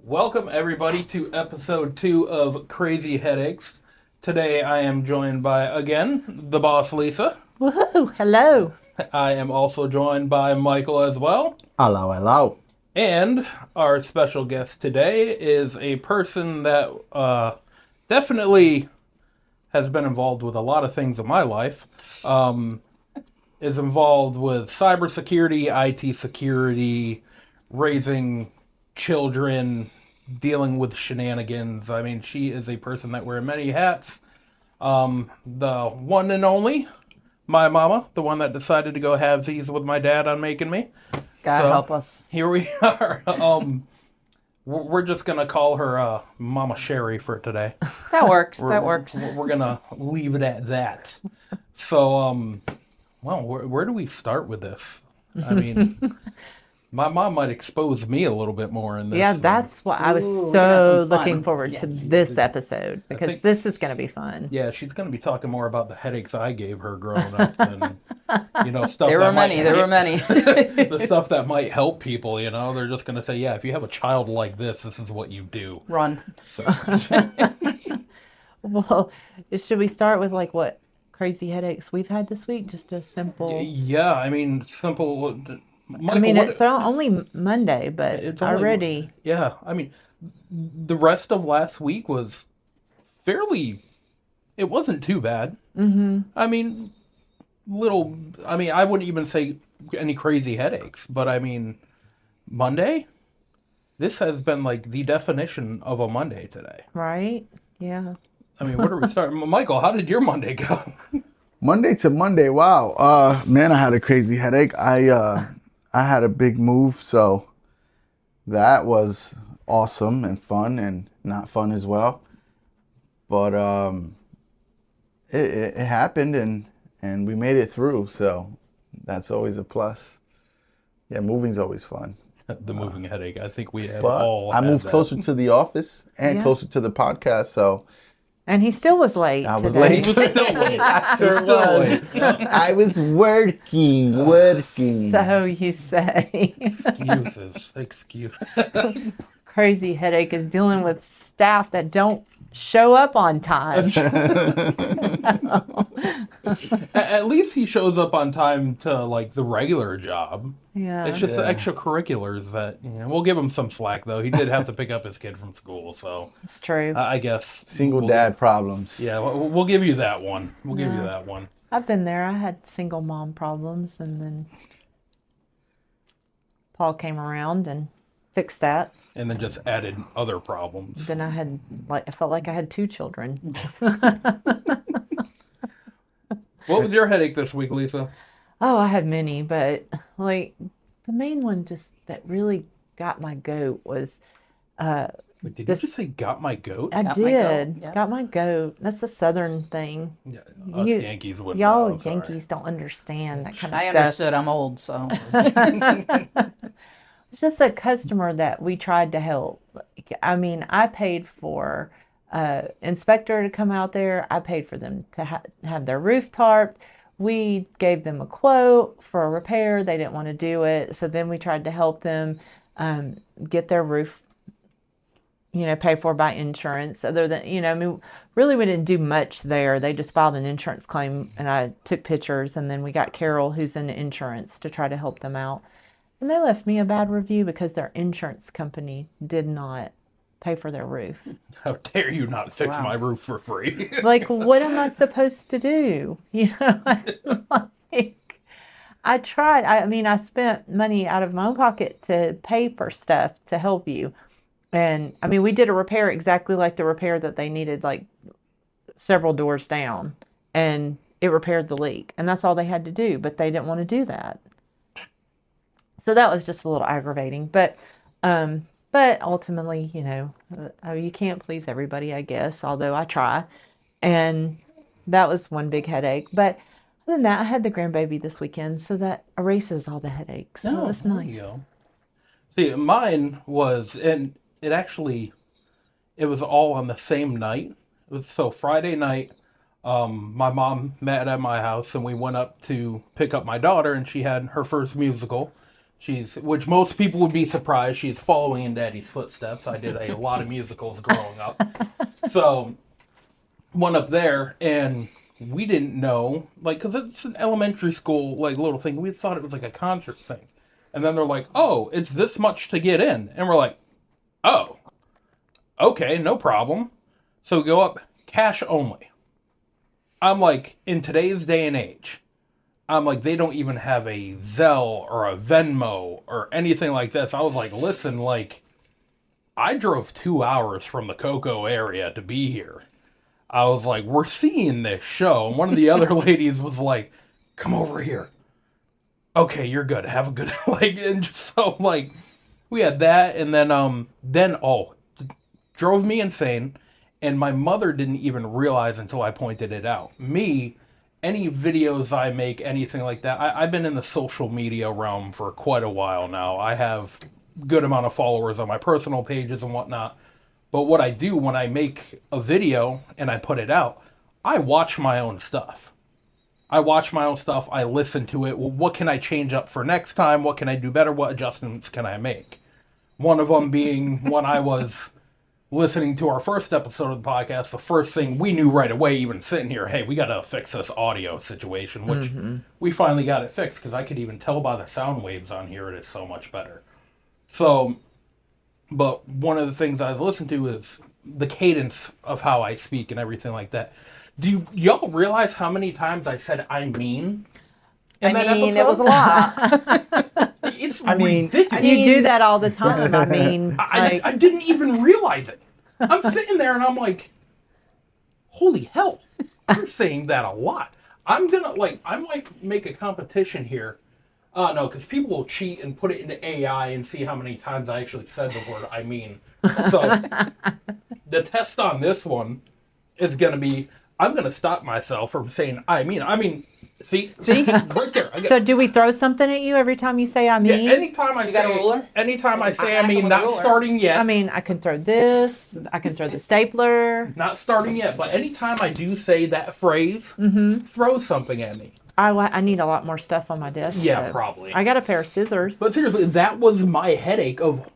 Welcome, everybody, to episode 2 of Crazy Headaches. Today I am joined by, again, the boss, Lisa. Woohoo! Hello. I am also joined by Michael as well. Hello, hello. And our special guest today is a person that definitely has been involved with a lot of things in my life. Is involved with cybersecurity, IT security, raising children, dealing with shenanigans. I mean, she is a person that wears many hats. The one and only, my mama, the one that decided to go halvesies with my dad on making me. God help us. Here we are. We're just gonna call her Mama Sheri for today. That works. We're gonna leave it at that. So, well, where do we start with this? I mean, my mom might expose me a little bit more in this. Yeah, that's what I was so looking forward to this episode because this is going to be fun. Yeah, she's going to be talking more about the headaches I gave her growing up than, stuff. There were many. The stuff that might help people, they're just going to say, yeah, if you have a child like this is what you do. Run. So. Well, should we start with what crazy headaches we've had this week? Just a simple. Yeah, I mean, simple. Michael, it's only Monday, but it's already. Yeah, I mean, the rest of last week was it wasn't too bad. Mm-hmm. I mean, I wouldn't even say any crazy headaches, but I mean, Monday, this has been the definition of a Monday today. Right? Yeah. I mean, where do we start? Michael, how did your Monday go? Monday to Monday, wow. Man, I had a crazy headache. I had a big move, so that was awesome and fun and not fun as well. But it happened and we made it through, so that's always a plus. Yeah, moving's always fun. The moving headache. I think we have But all. I moved that. closer to the office and closer to the podcast, so. And he still was late. I was today. late. He was still late. I sure was. I was working. So you say. Excuse. Crazy headache is dealing with staff that don't show up on time. At least he shows up on time to the regular job. Yeah. It's just the extracurriculars that we'll give him some slack though. He did have to pick up his kid from school, so It's true. I guess Single dad problems. Yeah, we'll give you that one. We'll give you that one. I've been there. I had single mom problems, and then Paul came around and fixed that. And then just added other problems. Then I felt like I had 2 children. What was your headache this week, Lisa? Oh, I had many, but the main one just that really got my goat was Wait, did you just say got my goat? I Got my goat, did. yeah. Got my goat. That's the Southern thing. Yeah, us Yankees wouldn't Y'all know, sorry. Yankees don't understand that kind of I stuff. understood. I'm old, so. It's just a customer that we tried to help. I mean, I paid for inspector to come out there. I paid for them to have their roof tarped. We gave them a quote for a repair. They didn't want to do it. So then we tried to help them get their roof, paid for by insurance. Other than, really we didn't do much there. They just filed an insurance claim and I took pictures, and then we got Carol, who's in insurance, to try to help them out. And they left me a bad review because their insurance company did not pay for their roof. How dare you not fix my roof for free? What am I supposed to do? I tried. I spent money out of my own pocket to pay for stuff to help you. And we did a repair exactly like the repair that they needed, several doors down. And it repaired the leak. And that's all they had to do. But they didn't want to do that. So that was just a little aggravating. But ultimately, you can't please everybody, I guess, although I try. And that was one big headache. But other than that, I had the grandbaby this weekend, so that erases all the headaches. So it was nice. See, mine was, and it was all on the same night. So Friday night, my mom met at my house, and we went up to pick up my daughter, and she had her first musical. which most people would be surprised, she's following in Daddy's footsteps. I did a lot of musicals growing up. So, went up there, and we didn't know, like, because it's an elementary school, like, little thing. We thought it was like a concert thing. And then they're like, oh, it's this much to get in. And we're like, oh, okay, no problem. So we go up, cash only. I'm like, in today's day and age, I'm like, they don't even have a Zelle or a Venmo or anything like this. I was like, listen, like, I drove 2 hours from the Cocoa area to be here. I was like, we're seeing this show. And one of the other ladies was like, come over here. Okay, you're good. Have a good, like, and just so, like, we had that. And then, drove me insane. And my mother didn't even realize until I pointed it out. Me, any videos I make, anything like that, I've been in the social media realm for quite a while now. I have a good amount of followers on my personal pages and whatnot. But what I do when I make a video and I put it out, I watch my own stuff. I listen to it. Well, what can I change up for next time? What can I do better? What adjustments can I make? One of them being when I was listening to our first episode of the podcast, the first thing we knew right away, even sitting here, hey, we got to fix this audio situation, which we finally got it fixed because I could even tell by the sound waves on here it is so much better. So, but one of the things I've listened to is the cadence of how I speak and everything like that. Do y'all realize how many times I said I mean? It was a lot. It's ridiculous. You do that all the time. I mean, I didn't even realize it. I'm sitting there and I'm like, holy hell, I'm saying that a lot. I might make a competition here. No, because people will cheat and put it into AI and see how many times I actually said the word I mean. So the test on this one is going to be, I'm going to stop myself from saying I mean. See, right there. So do we throw something at you every time you say I mean? Yeah, anytime I say I mean, not starting yet. I mean, I can throw this. I can throw the stapler. Not starting yet, but anytime I do say that phrase, throw something at me. I need a lot more stuff on my desk. Yeah, probably. I got a pair of scissors. But seriously, that was my headache of,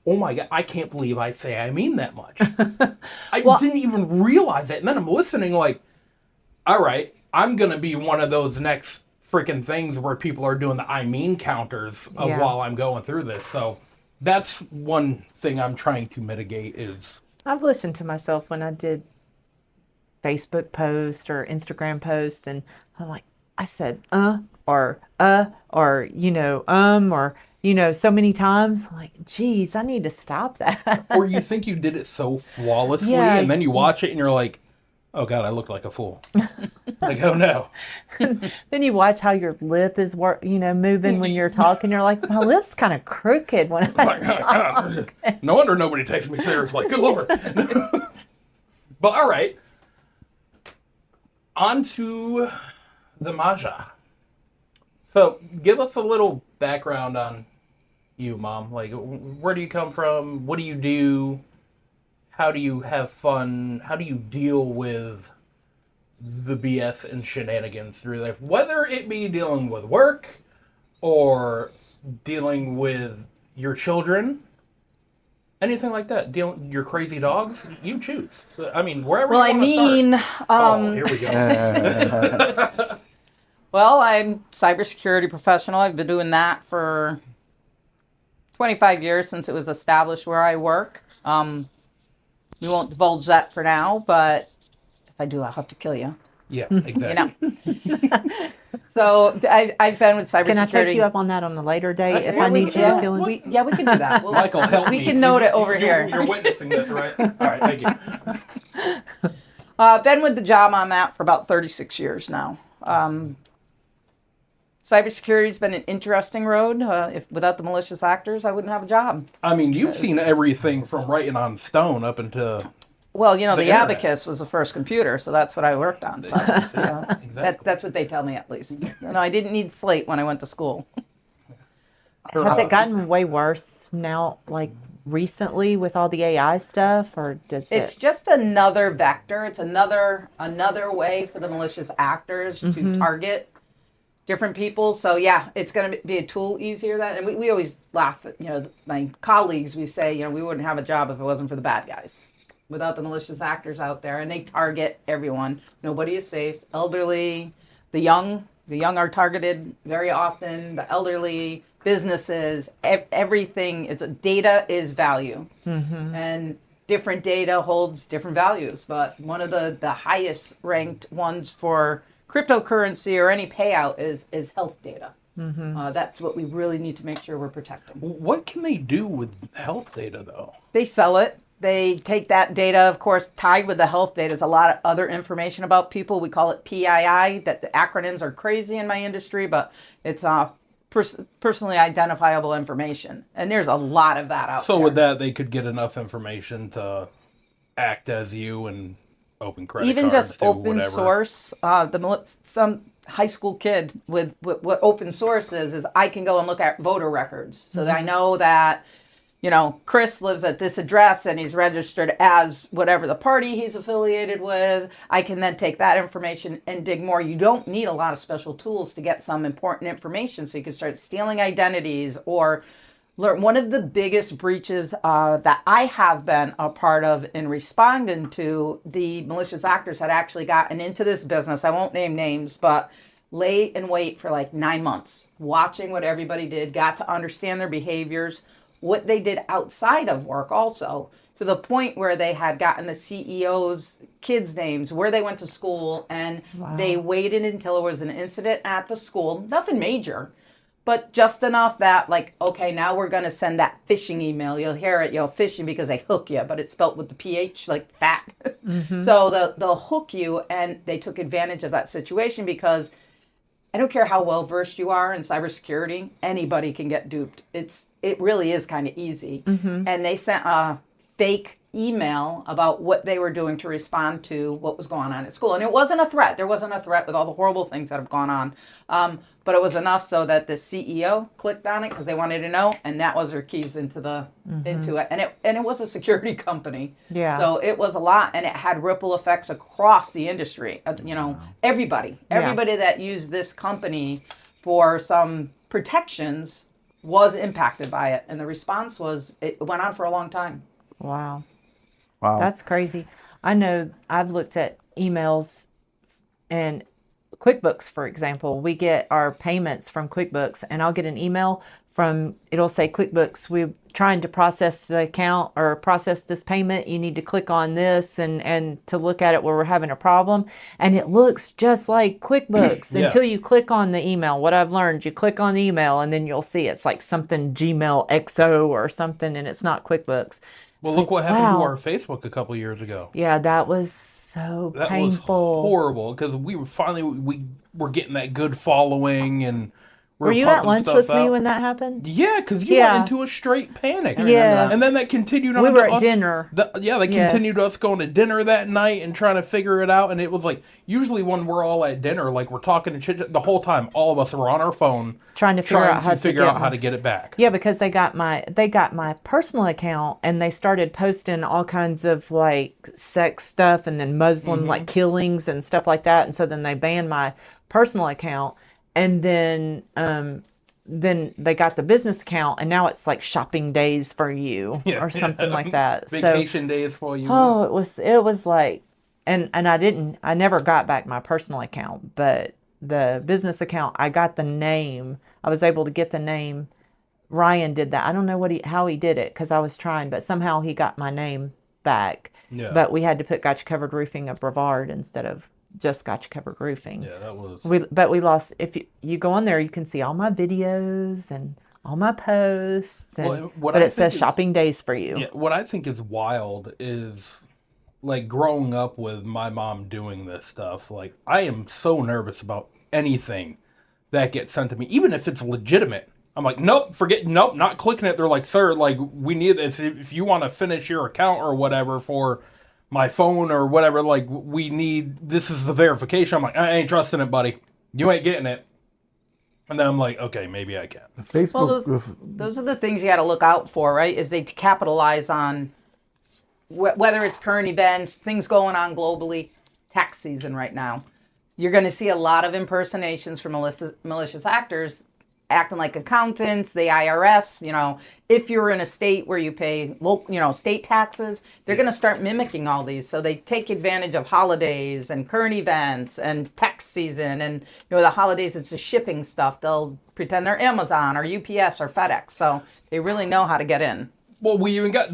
oh my God, I can't believe I say I mean that much. I didn't even realize it. And then I'm listening like, all right, I'm going to be one of those next freaking things where people are doing the I mean counters of while I'm going through this. So that's one thing I'm trying to mitigate is... I've listened to myself when I did Facebook posts or Instagram posts, and I'm like, I said, or so many times. I'm like, geez, I need to stop that. Or you think you did it so flawlessly, and then you watch it and you're like, oh God, I look like a fool. Like, oh no. Then you watch how your lip is moving when you're talking. You're like, my lip's kind of crooked when I talk. No wonder nobody takes me seriously. Good Lord. But all right. On to the Maja. So give us a little background on you, Mom. Like, where do you come from? What do you do? How do you have fun? How do you deal with the BS and shenanigans through life? Whether it be dealing with work or dealing with your children, anything like that. Your crazy dogs, you choose. I mean, wherever Well, you want to start. Here we go. Well, I'm a cybersecurity professional. I've been doing that for 25 years since it was established where I work. We won't divulge that for now, but if I do, I'll have to kill you. Yeah, exactly. So I've been with cybersecurity. Can I take you up on that on a later date if I need you to kill him? We can do that. Michael, help me. We can note it over here. You're witnessing this, right? All right, thank you. Been with the job I'm at for about 36 years now. Cybersecurity's been an interesting road. If without the malicious actors, I wouldn't have a job. I mean, you've seen everything from writing on stone up into... Well, the internet. Abacus was the first computer, so that's what I worked on. So Exactly. that's what they tell me, at least. No, I didn't need slate when I went to school. Has it gotten way worse now, like recently with all the AI stuff, or does It's just another vector. It's another way for the malicious actors to target different people. So yeah, it's going to be a tool easier that, and we always laugh at, my colleagues, we say, we wouldn't have a job if it wasn't for the bad guys, without the malicious actors out there, and they target everyone. Nobody is safe. Elderly, the young are targeted very often, the elderly, businesses, everything. Data is value. And different data holds different values, but one of the highest ranked ones for cryptocurrency or any payout is health data. That's what we really need to make sure we're protecting. What can they do with health data, though? They sell it. They take that data, of course, tied with the health data. There's a lot of other information about people. We call it PII, that the acronyms are crazy in my industry, but it's personally identifiable information. And there's a lot of that out there. So with that, they could get enough information to act as you and open credit Even cards, just do open whatever. source, some high school kid with what open source is I can go and look at voter records. So that I know that, Chris lives at this address and he's registered as whatever the party he's affiliated with. I can then take that information and dig more. You don't need a lot of special tools to get some important information. So you can start stealing identities or learn. One of the biggest breaches that I have been a part of in responding to the malicious actors had actually gotten into this business. I won't name names, but lay in wait for like 9 months, watching what everybody did, got to understand their behaviors, what they did outside of work also, to the point where they had gotten the CEO's kids' names, where they went to school, and they waited until there was an incident at the school, nothing major, but just enough that, like, okay, now we're going to send that phishing email. You'll hear it, phishing because they hook you, but it's spelled with the PH, like fat. So they'll hook you, and they took advantage of that situation because I don't care how well versed you are in cybersecurity, anybody can get duped. It really is kind of easy. And they sent a fake email about what they were doing to respond to what was going on at school. And it wasn't a threat. There wasn't a threat with all the horrible things that have gone on. But it was enough so that the CEO clicked on it because they wanted to know, and that was their keys into it. And it was a security company. Yeah. So it was a lot, and it had ripple effects across the industry. Everybody that used this company for some protections was impacted by it, and the response was it went on for a long time. Wow. Wow. That's crazy. I know I've looked at emails and QuickBooks, for example. We get our payments from QuickBooks, and I'll get an email it'll say QuickBooks, we're trying to process the account or process this payment. You need to click on this and to look at it where we're having a problem. And it looks just like QuickBooks until you click on the email. What I've learned, you click on the email and then you'll see it's like something Gmail XO or something, and it's not QuickBooks. Well, look what happened to our Facebook a couple years ago. Yeah, that was so That painful. was horrible because we were getting that good following, and were you at lunch with me when that happened? Yeah, because you went into a straight panic. Yes. And then that continued on. We were to at us, dinner. Continued us going to dinner that night and trying to figure it out. And it was like, usually when we're all at dinner, like we're talking and chit the whole time, all of us are on our phone trying to figure out how to get it back. Yeah, because they got my personal account, and they started posting all kinds of like sex stuff and then Muslim like killings and stuff like that. And so then they banned my personal account, and then they got the business account, and now it's like shopping days for you or something like that. Vacation days for you. Oh, it was like, and I never got back my personal account, but the business account, I got the name. I was able to get the name. Ryan did that. I don't know how he did it because I was trying, but somehow he got my name back. Yeah. But we had to put Gotcha Covered Roofing of Brevard instead of just Gotcha Covered Roofing. Yeah, that was. We lost. If you go on there, you can see all my videos and all my posts. And, but it says shopping days for you. Yeah, what I think is wild is, like, growing up with my mom doing this stuff. Like, I am so nervous about anything that gets sent to me, even if it's legitimate. I'm like, nope, not clicking it. They're like, sir, like, we need this. If you want to finish your account or whatever for my phone or whatever, like, this is the verification. I'm like, I ain't trusting it, buddy. You ain't getting it. And then I'm like, okay, maybe I can. Facebook. Well, those are the things you got to look out for, right? Is they capitalize on whether it's current events, things going on globally, tax season right now. You're going to see a lot of impersonations from malicious actors acting like accountants, the IRS. If you're in a state where you pay local, state taxes, they're going to start mimicking all these. So they take advantage of holidays and current events and tax season, and the holidays, it's the shipping stuff. They'll pretend they're Amazon or UPS or FedEx. So they really know how to get in. Well, we even got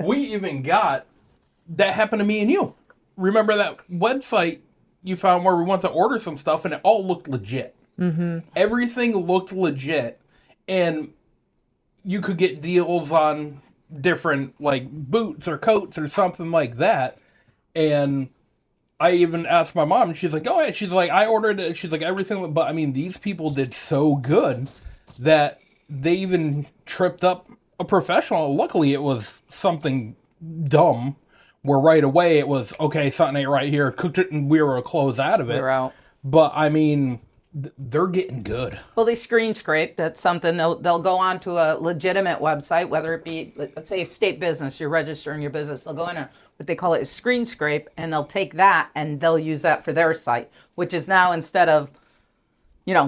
we even got that happened to me and you. Remember that website you found where we went to order some stuff and it all looked legit. Mm-hmm. Everything looked legit, and you could get deals on different like boots or coats or something like that. And I even asked my mom, and she's like, "Oh, yeah." She's like, "I ordered it." She's like, "Everything," but I mean, these people did so good that they even tripped up a professional. Luckily, it was something dumb. Where right away it was, okay, something ain't right here, cooked it, and we were a close out of it. We're out. But, I mean, they're getting good. Well, they screen scrape. That's something they'll go on to a legitimate website, whether it be, let's say, a state business, you're registering your business. They'll go in what they call it a screen scrape, and they'll take that and they'll use that for their site, which is now instead of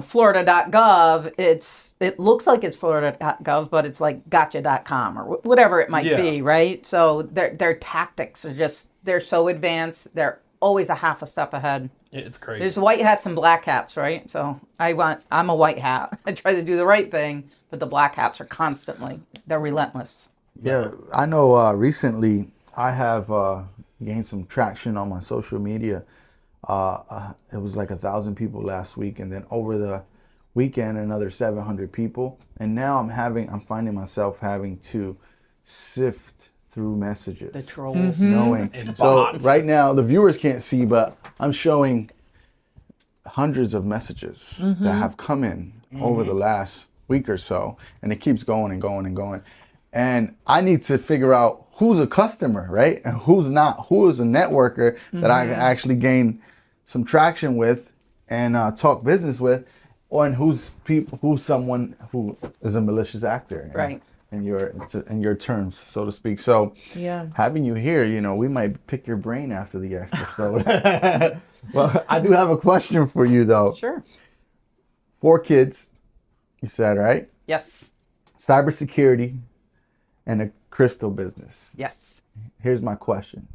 Florida.gov, it looks like it's Florida.gov, but it's like gotcha.com or whatever it might be, right? So their tactics are they're so advanced. They're always a half a step ahead. It's crazy. There's white hats and black hats, right? So I'm a white hat. I try to do the right thing, but the black hats are they're relentless. Yeah, I know recently I have gained some traction on my social media. It was like 1,000 people last week, and then over the weekend another 700 people. And now I'm finding myself having to sift through messages. The trolls. Knowing. So right now the viewers can't see, but I'm showing hundreds of messages that have come in over the last week or so, and it keeps going and going and going. And I need to figure out who's a customer, right? And who's not, who is a networker that I can actually gain some traction with and talk business with, and who's someone who is a malicious actor, right? In your terms, so to speak. So having you here, we might pick your brain after the episode. Well, I do have a question for you though. Sure. 4 kids, you said, right? Yes. Cybersecurity and a crystal business. Yes. Here's my question: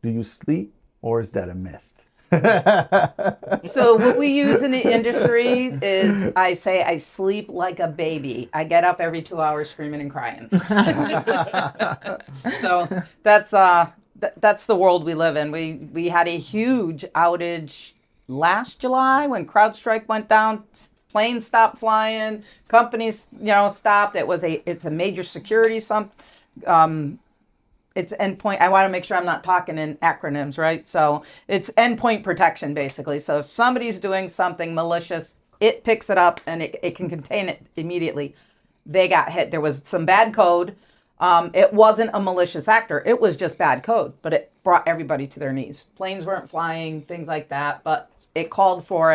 do you sleep, or is that a myth? So what we use in the industry is I say I sleep like a baby. I get up every 2 hours screaming and crying. So that's the world we live in. We had a huge outage last July when CrowdStrike went down. Planes stopped flying. Companies, stopped. It's a major security it's endpoint. I want to make sure I'm not talking in acronyms, right? So it's endpoint protection, basically. So if somebody's doing something malicious, it picks it up and it can contain it immediately. They got hit. There was some bad code. It wasn't a malicious actor. It was just bad code, but it brought everybody to their knees. Planes weren't flying, things like that. But it called for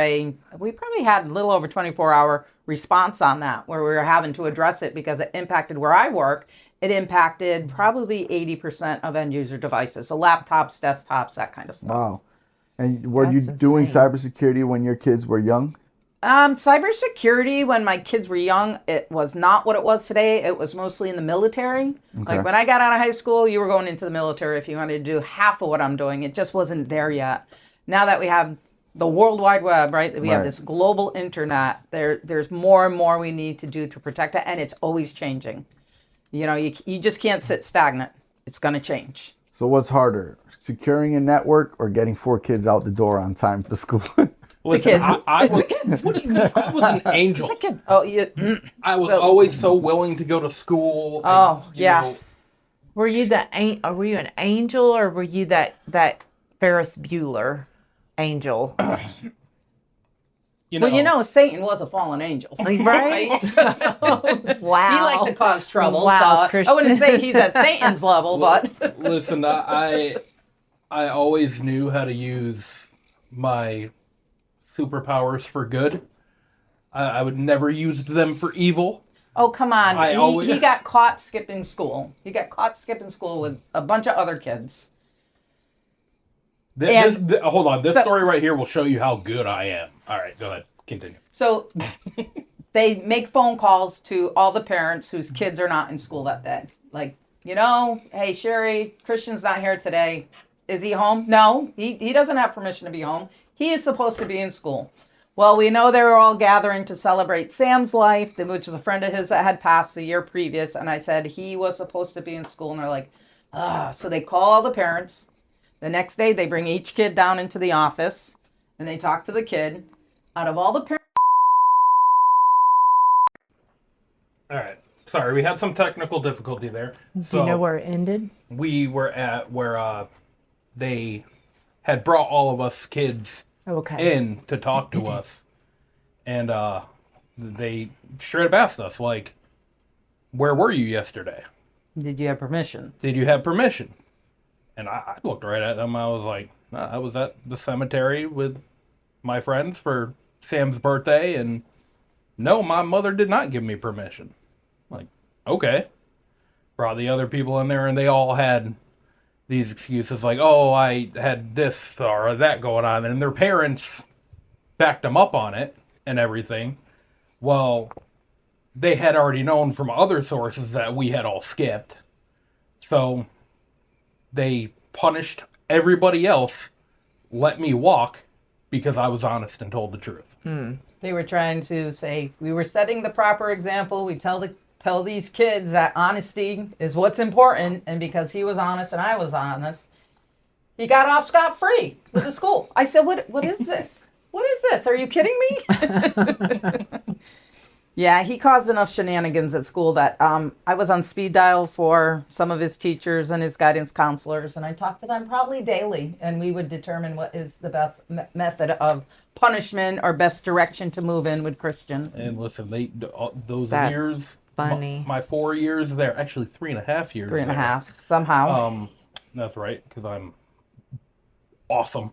we probably had a little over 24-hour response on that, where we were having to address it because it impacted where I work. It impacted probably 80% of end user devices. So laptops, desktops, that kind of stuff. Wow. And were you doing cybersecurity when your kids were young? Cybersecurity, when my kids were young, it was not what it was today. It was mostly in the military. Okay. Like when I got out of high school, you were going into the military if you wanted to do half of what I'm doing. It just wasn't there yet. Now that we have the World Wide Web, right? We have this global internet. There's more and more we need to do to protect it, and it's always changing. You just can't sit stagnant. It's going to change. So what's harder, securing a network or getting 4 kids out the door on time for school? Listen, I was an angel. It's a kid. Oh, yeah. I was always so willing to go to school. Oh, yeah. Were you an angel, or were you that Ferris Bueller angel? Satan was a fallen angel. Right? Wow. He liked to cause trouble. Wow, so I wouldn't say he's at Satan's level, but... Listen, I always knew how to use my superpowers for good. I would never use them for evil. Oh, come on. He got caught skipping school. He got caught skipping school with a bunch of other kids. Hold on. This So- story right here will show you how good I am. All right, go ahead. Continue. So they make phone calls to all the parents whose kids are not in school that day. Like, hey, Sherry, Christian's not here today. Is he home? No, he doesn't have permission to be home. He is supposed to be in school. Well, we know they were all gathering to celebrate Sam's life, which is a friend of his that had passed the year previous. And I said he was supposed to be in school. And they're like, so they call all the parents. The next day, they bring each kid down into the office and they talk to the kid. Out of all the parents. All right. Sorry, we had some technical difficulty there. Do you know where it ended? We were at where they had brought all of us kids Okay. in to talk to us, and they straight up asked us, like, where were you yesterday? Did you have permission? Did you have permission? And I looked right at them. I was like, nah, I was at the cemetery with my friends for Sam's birthday, and no, my mother did not give me permission. Like, okay. Brought the other people in there, and they all had these excuses like, oh, I had this or that going on, and their parents backed them up on it and everything. Well, they had already known from other sources that we had all skipped. So they punished everybody else, let me walk because I was honest and told the truth. They were trying to say we were setting the proper example. We tell these kids that honesty is what's important, and because he was honest and I was honest, he got off scot-free with the school. I said, "What is this? What is this? Are you kidding me?" Yeah, he caused enough shenanigans at school that I was on speed dial for some of his teachers and his guidance counselors, and I talked to them probably daily, and we would determine what is the best method of punishment or best direction to move in with Christian. And listen, those That's years, funny. my 4 years there, actually 3.5 years. 3.5 somehow. That's right, because I'm awesome.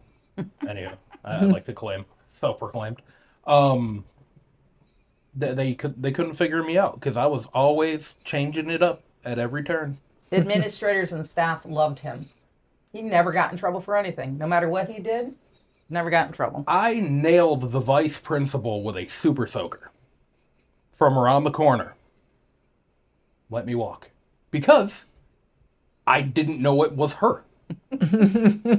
Anyway, I like to claim, self-proclaimed. They couldn't figure me out because I was always changing it up at every turn. Administrators and staff loved him. He never got in trouble for anything. No matter what he did, never got in trouble. I nailed the vice principal with a super soaker from around the corner. Let me walk. Because I didn't know it was her.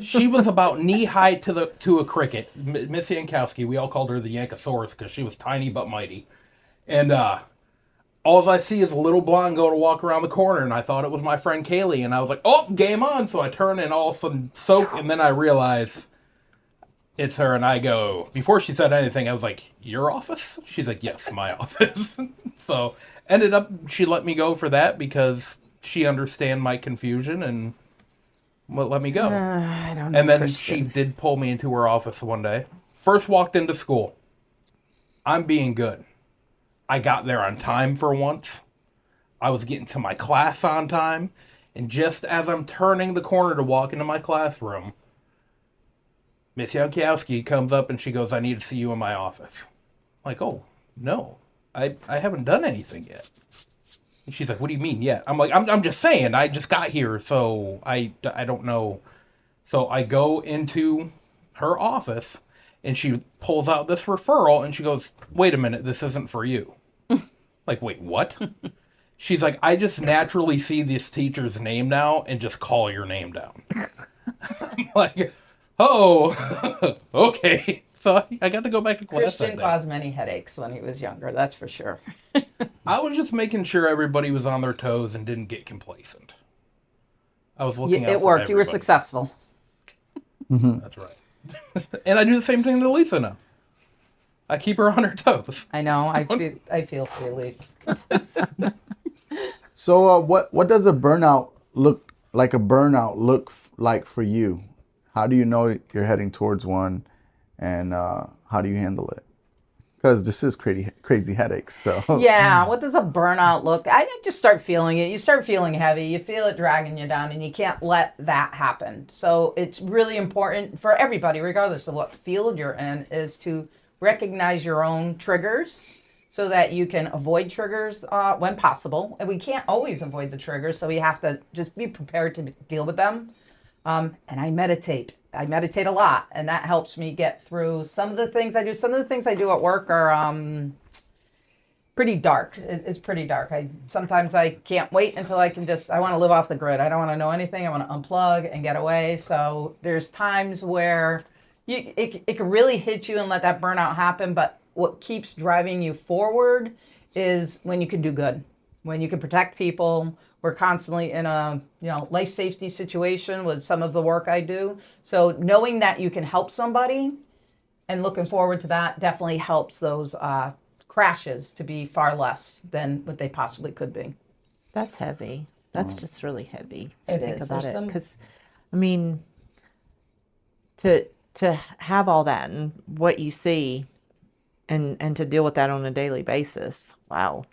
She was about knee high to a cricket. Miss Yankowski, we all called her the Yankosaurus because she was tiny but mighty. And all I see is a little blonde go to walk around the corner, and I thought it was my friend Kaylee, and I was like, oh, game on. So I turn and all of a sudden soak, and then I realize it's her, and I go, before she said anything, I was like, your office? She's like, yes, my office. So ended up, she let me go for that because she understand my confusion and let me go. I don't know. And then Christian. she did pull me into her office one day. First walked into school. I'm being good. I got there on time for once. I was getting to my class on time. And just as I'm turning the corner to walk into my classroom, Miss Yankowski comes up and she goes, I need to see you in my office. I'm like, oh, no. I haven't done anything yet. And she's like, what do you mean yet? I'm like, I'm just saying, I just got here, so I don't know. So I go into her office, and she pulls out this referral, and she goes, wait a minute, this isn't for you. Like, wait, what? She's like, I just naturally see this teacher's name now and just call your name down. I'm like, oh, okay. So I got to go back to class. Christian caused many headaches when he was younger, that's for sure. I was just making sure everybody was on their toes and didn't get complacent. I was looking out It for worked. You were everybody. successful. That's right. And I do the same thing to Lisa now. I keep her on her toes. I know. I feel for you, Elise. So, what does a burnout look like? Like for you? How do you know you're heading towards one, and how do you handle it? Because this is crazy headaches. So Yeah. What does a burnout look? I just start feeling it. You start feeling heavy. You feel it dragging you down, and you can't let that happen. So it's really important for everybody, regardless of what field you're in, is to recognize your own triggers so that you can avoid triggers when possible. And we can't always avoid the triggers, so we have to just be prepared to deal with them. And I meditate. I meditate a lot, and that helps me get through some of the things I do. Some of the things I do at work are pretty dark. It's pretty dark. Sometimes I can't wait until I want to live off the grid. I don't want to know anything. I want to unplug and get away. So there's times where it can really hit you and let that burnout happen. But what keeps driving you forward is when you can do good, when you can protect people. We're constantly in a life safety situation with some of the work I do. So knowing that you can help somebody and looking forward to that definitely helps those crashes to be far less than what they possibly could be. That's heavy. That's just really heavy. It Think is. about There's it, some- because I mean, to have all that and what you see, and to deal with that on a daily basis. Wow.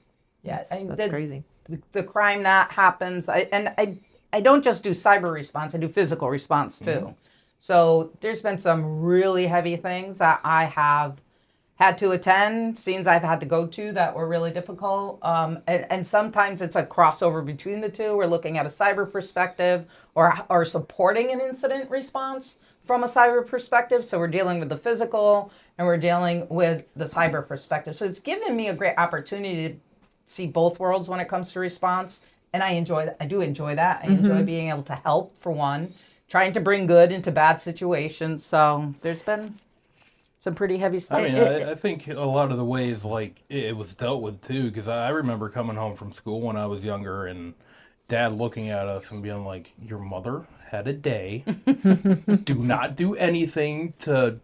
Yeah, That's crazy. The crime that happens, I don't just do cyber response, I do physical response too. So there's been some really heavy things that I have had to attend, scenes I've had to go to that were really difficult. And sometimes it's a crossover between the two. We're looking at a cyber perspective or supporting an incident response from a cyber perspective. So we're dealing with the physical and we're dealing with the cyber perspective. So it's given me a great opportunity to see both worlds when it comes to response. And I enjoy that. I do enjoy that. I enjoy being able to help, for one, trying to bring good into bad situations. So there's been some pretty heavy stuff. I mean, I think a lot of the ways like it was dealt with too, because I remember coming home from school when I was younger and Dad looking at us and being like, "Your mother had a day. Do not do anything to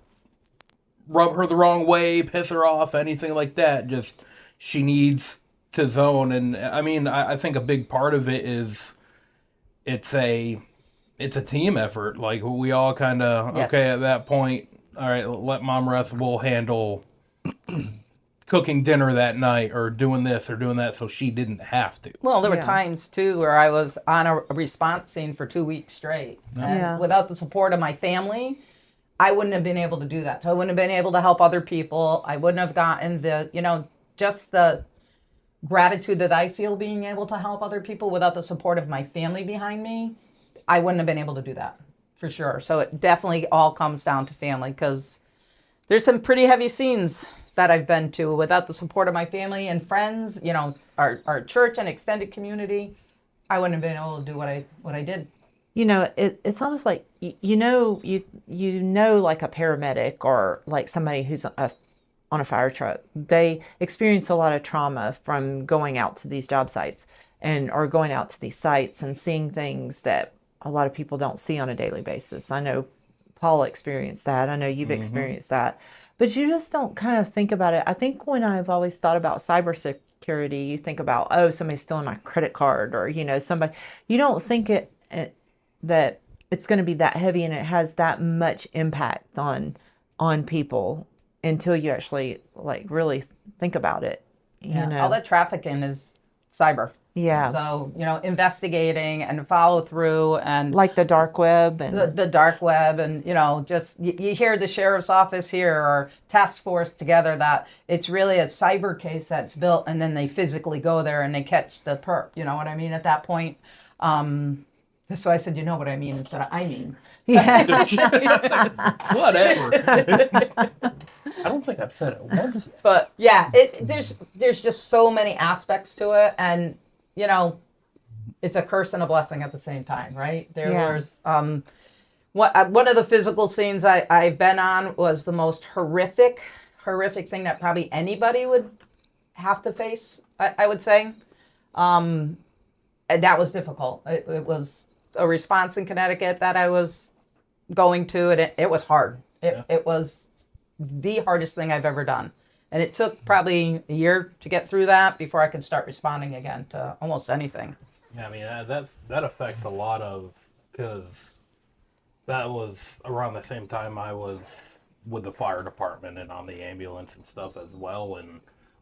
rub her the wrong way, piss her off, anything like that. Just she needs to zone." And I mean, I think a big part of it is it's a team effort. Like we all kind of Yes. okay at that point. All right, let Mom rest. We'll handle cooking dinner that night or doing this or doing that, so she didn't have to. Well, there were Yeah. times too where I was on a response scene for 2 weeks straight. And Yeah. without the support of my family, I wouldn't have been able to do that. So I wouldn't have been able to help other people. I wouldn't have gotten just the gratitude that I feel being able to help other people without the support of my family behind me. I wouldn't have been able to do that for sure. So it definitely all comes down to family, because there's some pretty heavy scenes that I've been to without the support of my family and friends, our church and extended community. I wouldn't have been able to do what I did. It's almost like you know like a paramedic or like somebody who's on a fire truck. They experience a lot of trauma from going out to these job sites or going out to these sites and seeing things that a lot of people don't see on a daily basis. I know Paul experienced that. I know you've experienced that, but you just don't kind of think about it. I think when I've always thought about cybersecurity, you think about, oh, somebody's stealing my credit card, or somebody. You don't think that it's going to be that heavy and it has that much impact on people until you actually like really think about it. All that trafficking is cyber. Yeah. So, investigating and follow through and Like the dark web and the dark web and, just you hear the sheriff's office here or task force together that it's really a cyber case that's built, and then they physically go there and they catch the perp. You know what I mean? At that point. So I said, you know what I mean, instead of I mean. yeah. Whatever. I don't think I've said it once. But yeah, there's just so many aspects to it, and it's a curse and a blessing at the same time, right? Yeah. Was one of the physical scenes I've been on was the most horrific thing that probably anybody would have to face. I would say, and that was difficult. It was a response in Connecticut that I was going to, and it was hard. It was the hardest thing I've ever done. And it took probably a year to get through that before I could start responding again to almost anything. Yeah, I mean, that affects a lot of, because that was around the same time I was with the fire department and on the ambulance and stuff as well. And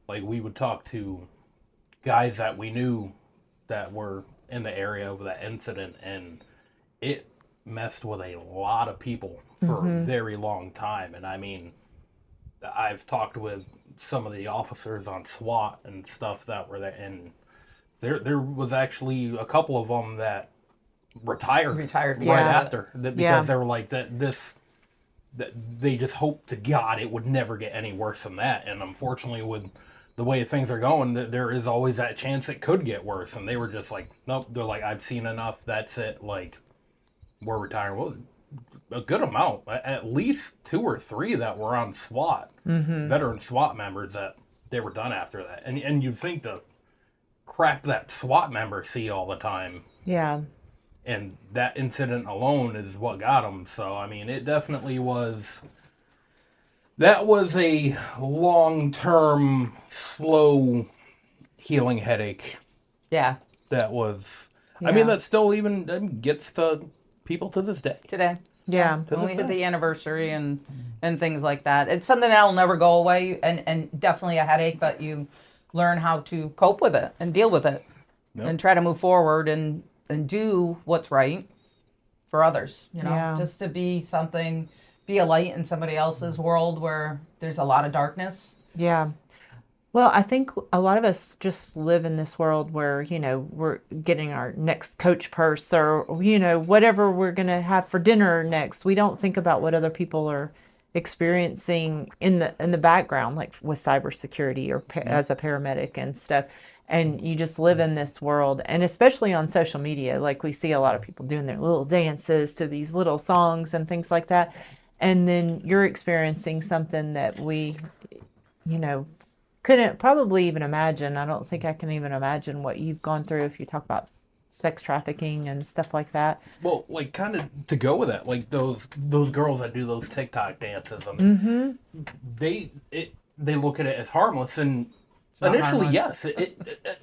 like we would talk to guys that we knew that were in the area of that incident, and it messed with a lot of people for a very long time. And I mean, I've talked with some of the officers on SWAT and stuff that were there, and there was actually a couple of them that retired Retired. right Yeah. after that, because Yeah. they were like that they just hoped to God it would never get any worse than that. And unfortunately, with the way things are going, there is always that chance it could get worse. And they were just like, nope. They're like, I've seen enough. That's it. Like, we're retiring. Well, a good amount, at least 2 or 3 that were on SWAT, veteran SWAT members, that they were done after that. And you'd think the crap that SWAT members see all the time, Yeah. and that incident alone is what got them. So I mean, it definitely was. That was a long-term, slow healing headache. Yeah. That was. I mean, Yeah. that still even gets to people to this day. Today. Yeah. When we this hit day. the anniversary and things like that. It's something that'll never go away, and definitely a headache, but you learn how to cope with it and deal with it Yep. and try to move forward and do what's right for others, Yeah. just to be a light in somebody else's world where there's a lot of darkness. Yeah. Well, I think a lot of us just live in this world where, we're getting our next Coach purse or, whatever we're going to have for dinner next. We don't think about what other people are experiencing in the background, like with cybersecurity or as a paramedic and stuff. And you just live in this world, and especially on social media, like we see a lot of people doing their little dances to these little songs and things like that. And then you're experiencing something that we, couldn't probably even imagine. I don't think I can even imagine what you've gone through if you talk about sex trafficking and stuff like that. Well, like, kind of to go with that, like those girls that do those TikTok dances, I mean, they look at it as harmless, and initially, harmless. yes,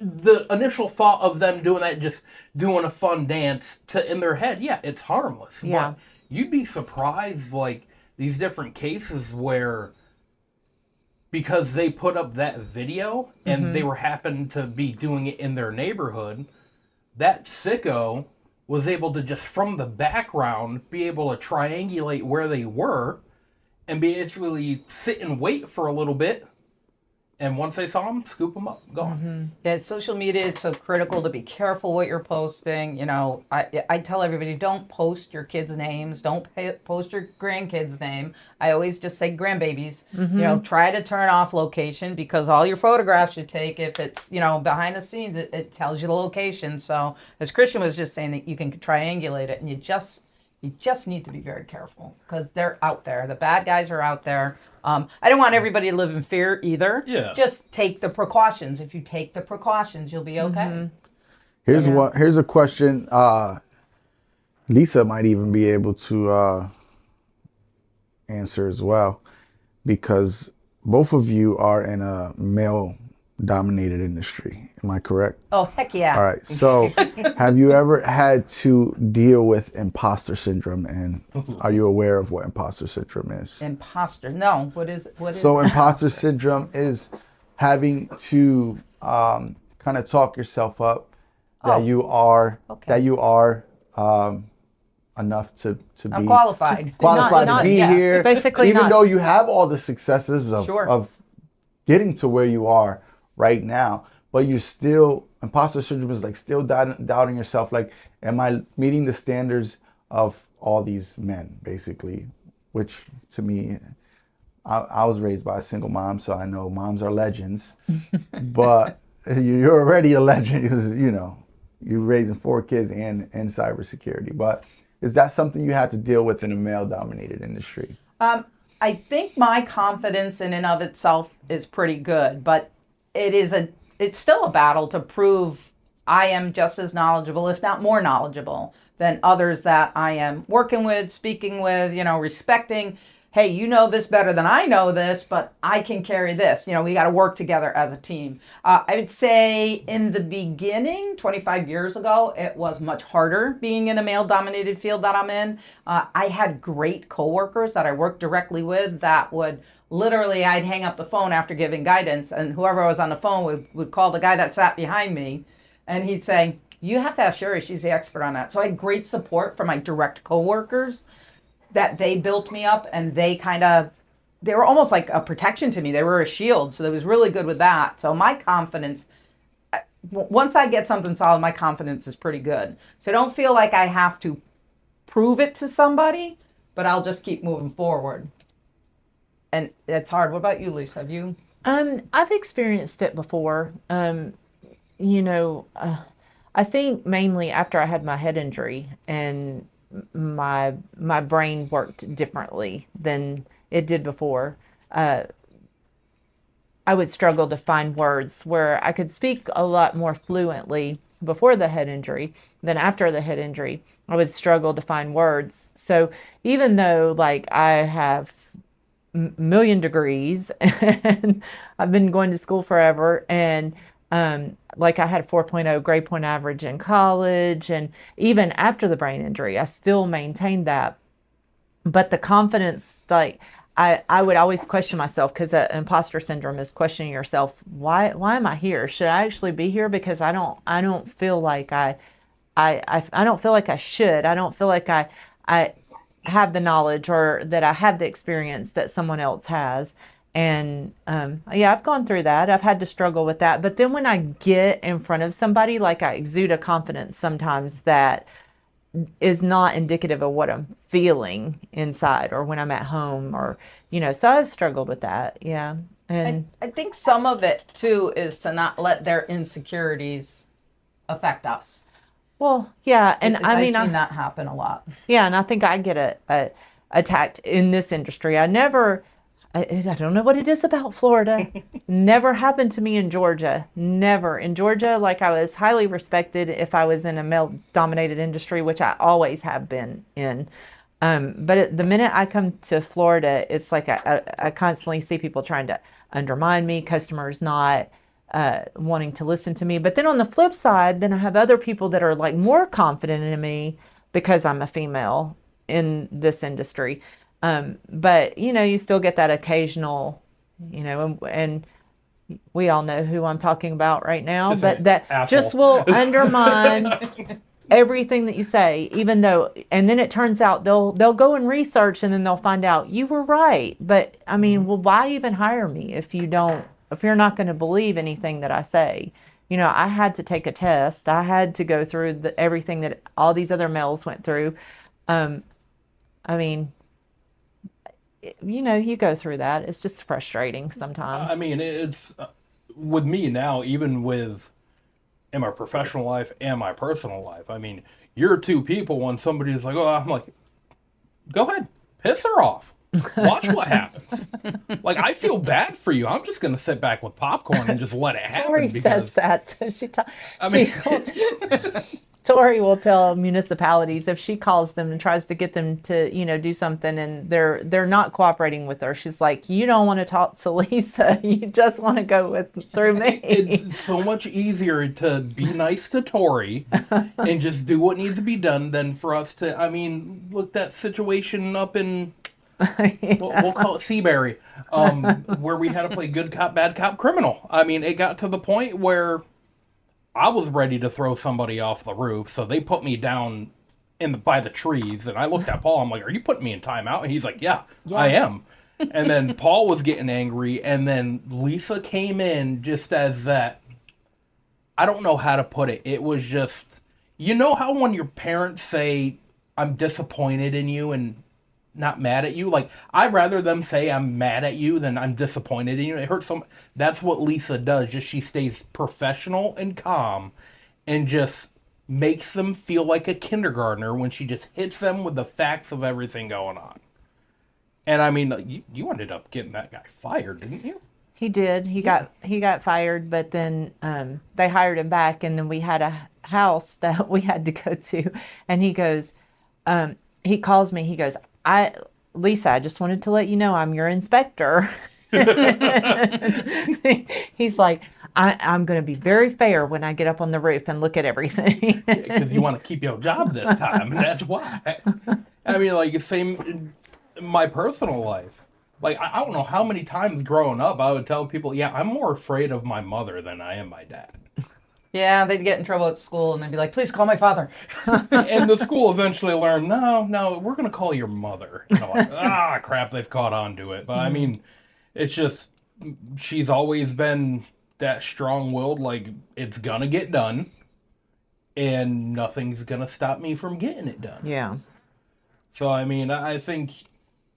the initial thought of them doing that, just doing a fun dance, in their head, yeah, it's harmless. Yeah. But you'd be surprised, like, these different cases where, because they put up that video and they were happened to be doing it in their neighborhood, that sicko was able to just from the background be able to triangulate where they were and basically sit and wait for a little bit. And once they saw them, scoop them up, gone. Yeah, social media, it's so critical to be careful what you're posting. I tell everybody, don't post your kids' names. Don't post your grandkids' name. I always just say grandbabies. Try to turn off location, because all your photographs you take, if it's, behind the scenes, it tells you the location. So as Christian was just saying, that you can triangulate it, and you just need to be very careful, because they're out there. The bad guys are out there. I don't want everybody to live in fear either. Yeah. Just take the precautions. If you take the precautions, you'll be okay. Here's a question. Lisa might even be able to answer as well, because both of you are in a male-dominated industry. Am I correct? Oh, heck yeah. All right. So, have you ever had to deal with imposter syndrome, and are you aware of what imposter syndrome is? Imposter. No. What is So, that? imposter syndrome is having to kind of talk yourself up that you are enough to be I'm qualified. qualified Not- to be yeah, here. basically even not. though you have all the successes Sure. of getting to where you are right now, but you're still, imposter syndrome is like still doubting yourself. Like, am I meeting the standards of all these men, basically? Which to me, I was raised by a single mom, so I know moms are legends. But you're already a legend because, you're raising 4 kids and cybersecurity. But is that something you had to deal with in a male-dominated industry? I think my confidence in and of itself is pretty good, but it's still a battle to prove I am just as knowledgeable, if not more knowledgeable, than others that I am working with, speaking with, respecting. Hey, you know this better than I know this, but I can carry this. We got to work together as a team. I would say in the beginning, 25 years ago, it was much harder being in a male-dominated field that I'm in. I had great coworkers that I worked directly with that would literally, I'd hang up the phone after giving guidance, and whoever was on the phone would call the guy that sat behind me, and he'd say, you have to ask Sheri, she's the expert on that. So I had great support from my direct coworkers, that they built me up, and they were almost like a protection to me. They were a shield. So they was really good with that. So my confidence, once I get something solid, my confidence is pretty good. So I don't feel like I have to prove it to somebody, but I'll just keep moving forward. And it's hard. What about you, Lisa? Have you? I've experienced it before. You know, I think mainly after I had my head injury and my brain worked differently than it did before. I would struggle to find words where I could speak a lot more fluently before the head injury than after the head injury. I would struggle to find words. So even though like I have million degrees and I've been going to school forever and like I had a 4.0 grade point average in college and even after the brain injury I still maintained that, but the confidence, like I would always question myself because imposter syndrome is questioning yourself. Why am I here? Should I actually be here? Because I don't feel like I don't feel like I should. I don't feel like I have the knowledge or that I have the experience that someone else has. And yeah, I've gone through that. I've had to struggle with that. But then when I get in front of somebody, like I exude a confidence sometimes that is not indicative of what I'm feeling inside or when I'm at home or, you know, so I've struggled with that. Yeah. And I think some of it too is to not let their insecurities affect us. well, yeah. And I mean, I've seen that happen a lot. yeah. And I think I get attacked in this industry. I don't know what it is about Florida. Never happened to me in Georgia. Never. In Georgia, like I was highly respected if I was in a male dominated industry, which I always have been in. But the minute I come to Florida, it's like I constantly see people trying to undermine me, customers not wanting to listen to me. But then on the flip side, then I have other people that are like more confident in me because I'm a female in this industry. But you know, you still get that occasional, you know, and we all know who I'm talking about right now, Just but an that asshole. just will undermine everything that you say, even though, and then it turns out they'll go and research and then they'll find out you were right. But I mean, well, why even hire me if you're not going to believe anything that I say? You know, I had to take a test. I had to go through everything that all these other males went through. I mean, you know, you go through that. It's just frustrating sometimes. I mean, it's with me now, even with in my professional life and my personal life. I mean, you're two people when somebody's like, oh, I'm like, go ahead, piss her off. Watch what happens. Like, I feel bad for you. I'm just going to sit back with popcorn and just let it happen. Tori because, says that. I mean, Tori will tell municipalities if she calls them and tries to get them to, you know, do something and they're not cooperating with her. She's like, you don't want to talk to Lisa. You just want to go through me. it's so much easier to be nice to Tori and just do what needs to be done than for us to, I mean, look, that situation up in, we'll call it Seabury, where we had to play good cop, bad cop, criminal. I mean, it got to the point where I was ready to throw somebody off the roof, so they put me down by the trees, and I looked at Paul. I'm like, "Are you putting me in timeout?" And he's like, "Yeah, I am." And then Paul was getting angry, and then Lisa came in just as that. I don't know how to put it. It was just, you know how when your parents say, "I'm disappointed in you," and not mad at you. Like, I'd rather them say I'm mad at you than I'm disappointed in you. It hurts some. That's what Lisa does. Just she stays professional and calm, and just makes them feel like a kindergartner when she just hits them with the facts of everything going on. And I mean, you ended up getting that guy fired, didn't you? He did. He got fired, but then they hired him back, and then we had a house that we had to go to, and he goes, he calls me. He goes, Lisa, I just wanted to let you know I'm your inspector. He's like, I'm going to be very fair when I get up on the roof and look at everything. Because you want to keep your job this time, and that's why. I mean, like, same in my personal life. Like, I don't know how many times growing up I would tell people, yeah, I'm more afraid of my mother than I am my dad. Yeah, they'd get in trouble at school and they'd be like, please call my father. And the school eventually learned, no, we're going to call your mother. You know, like, crap, they've caught on to it. But I mean, it's just, she's always been that strong-willed, like it's gonna get done, and nothing's gonna stop me from getting it done. Yeah. So I mean, I think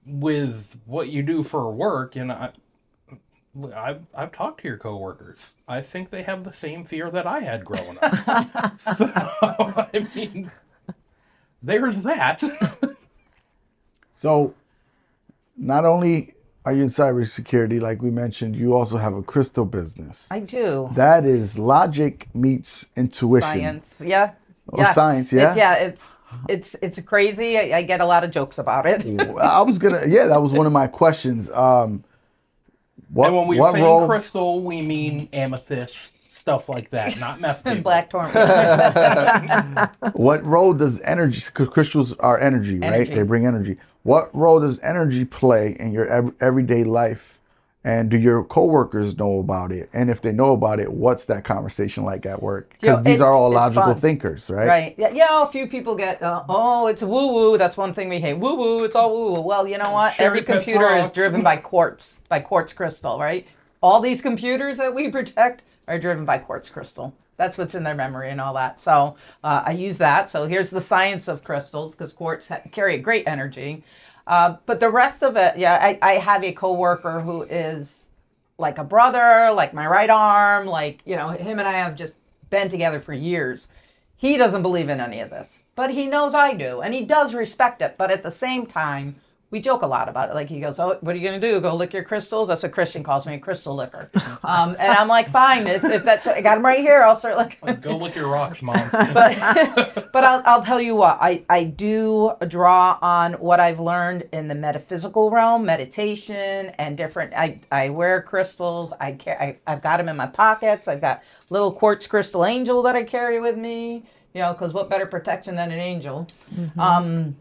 with what you do for work, and I've talked to your coworkers. I think they have the same fear that I had growing up. So, I mean, there's that. So, not only are you in cybersecurity, like we mentioned, you also have a crystal business. I do. That is logic meets intuition. Science, yeah. Oh, science, yeah. It's crazy. I get a lot of jokes about it. That was one of my questions. What, And when we what say role? crystal, we mean amethyst, stuff like that, not meth paper. Black tourmaline. What role does energy? Because crystals are energy, right? Energy. They bring energy. What role does energy play in your everyday life? And do your coworkers know about it? And if they know about it, what's that conversation like at work? Because these are all it's logical fun. thinkers, right? Right. Yeah, a few people get, it's woo-woo. That's one thing we hate. Woo-woo, it's all woo-woo. Well, you know what? Sure, Every that's computer is rocks. driven by quartz crystal, right? All these computers that we protect are driven by quartz crystal. That's what's in their memory and all that. So I use that. So here's the science of crystals, because quartz carry a great energy. But the rest of it, I have a coworker who is like a brother, like my right arm, like, him and I have just been together for years. He doesn't believe in any of this, but he knows I do, and he does respect it. But at the same time, we joke a lot about it. Like, he goes, "Oh, what are you going to do? Go lick your crystals?" That's what Christian calls me, a crystal licker. And I'm like, fine, if that's, I got them right here, I'll start licking. Go lick your rocks, Mom. But I'll tell you what, I do draw on what I've learned in the metaphysical realm, meditation and different. I wear crystals. I've got them in my pockets. I've got little quartz crystal angel that I carry with me. Because what better protection than an angel? Mm-hmm.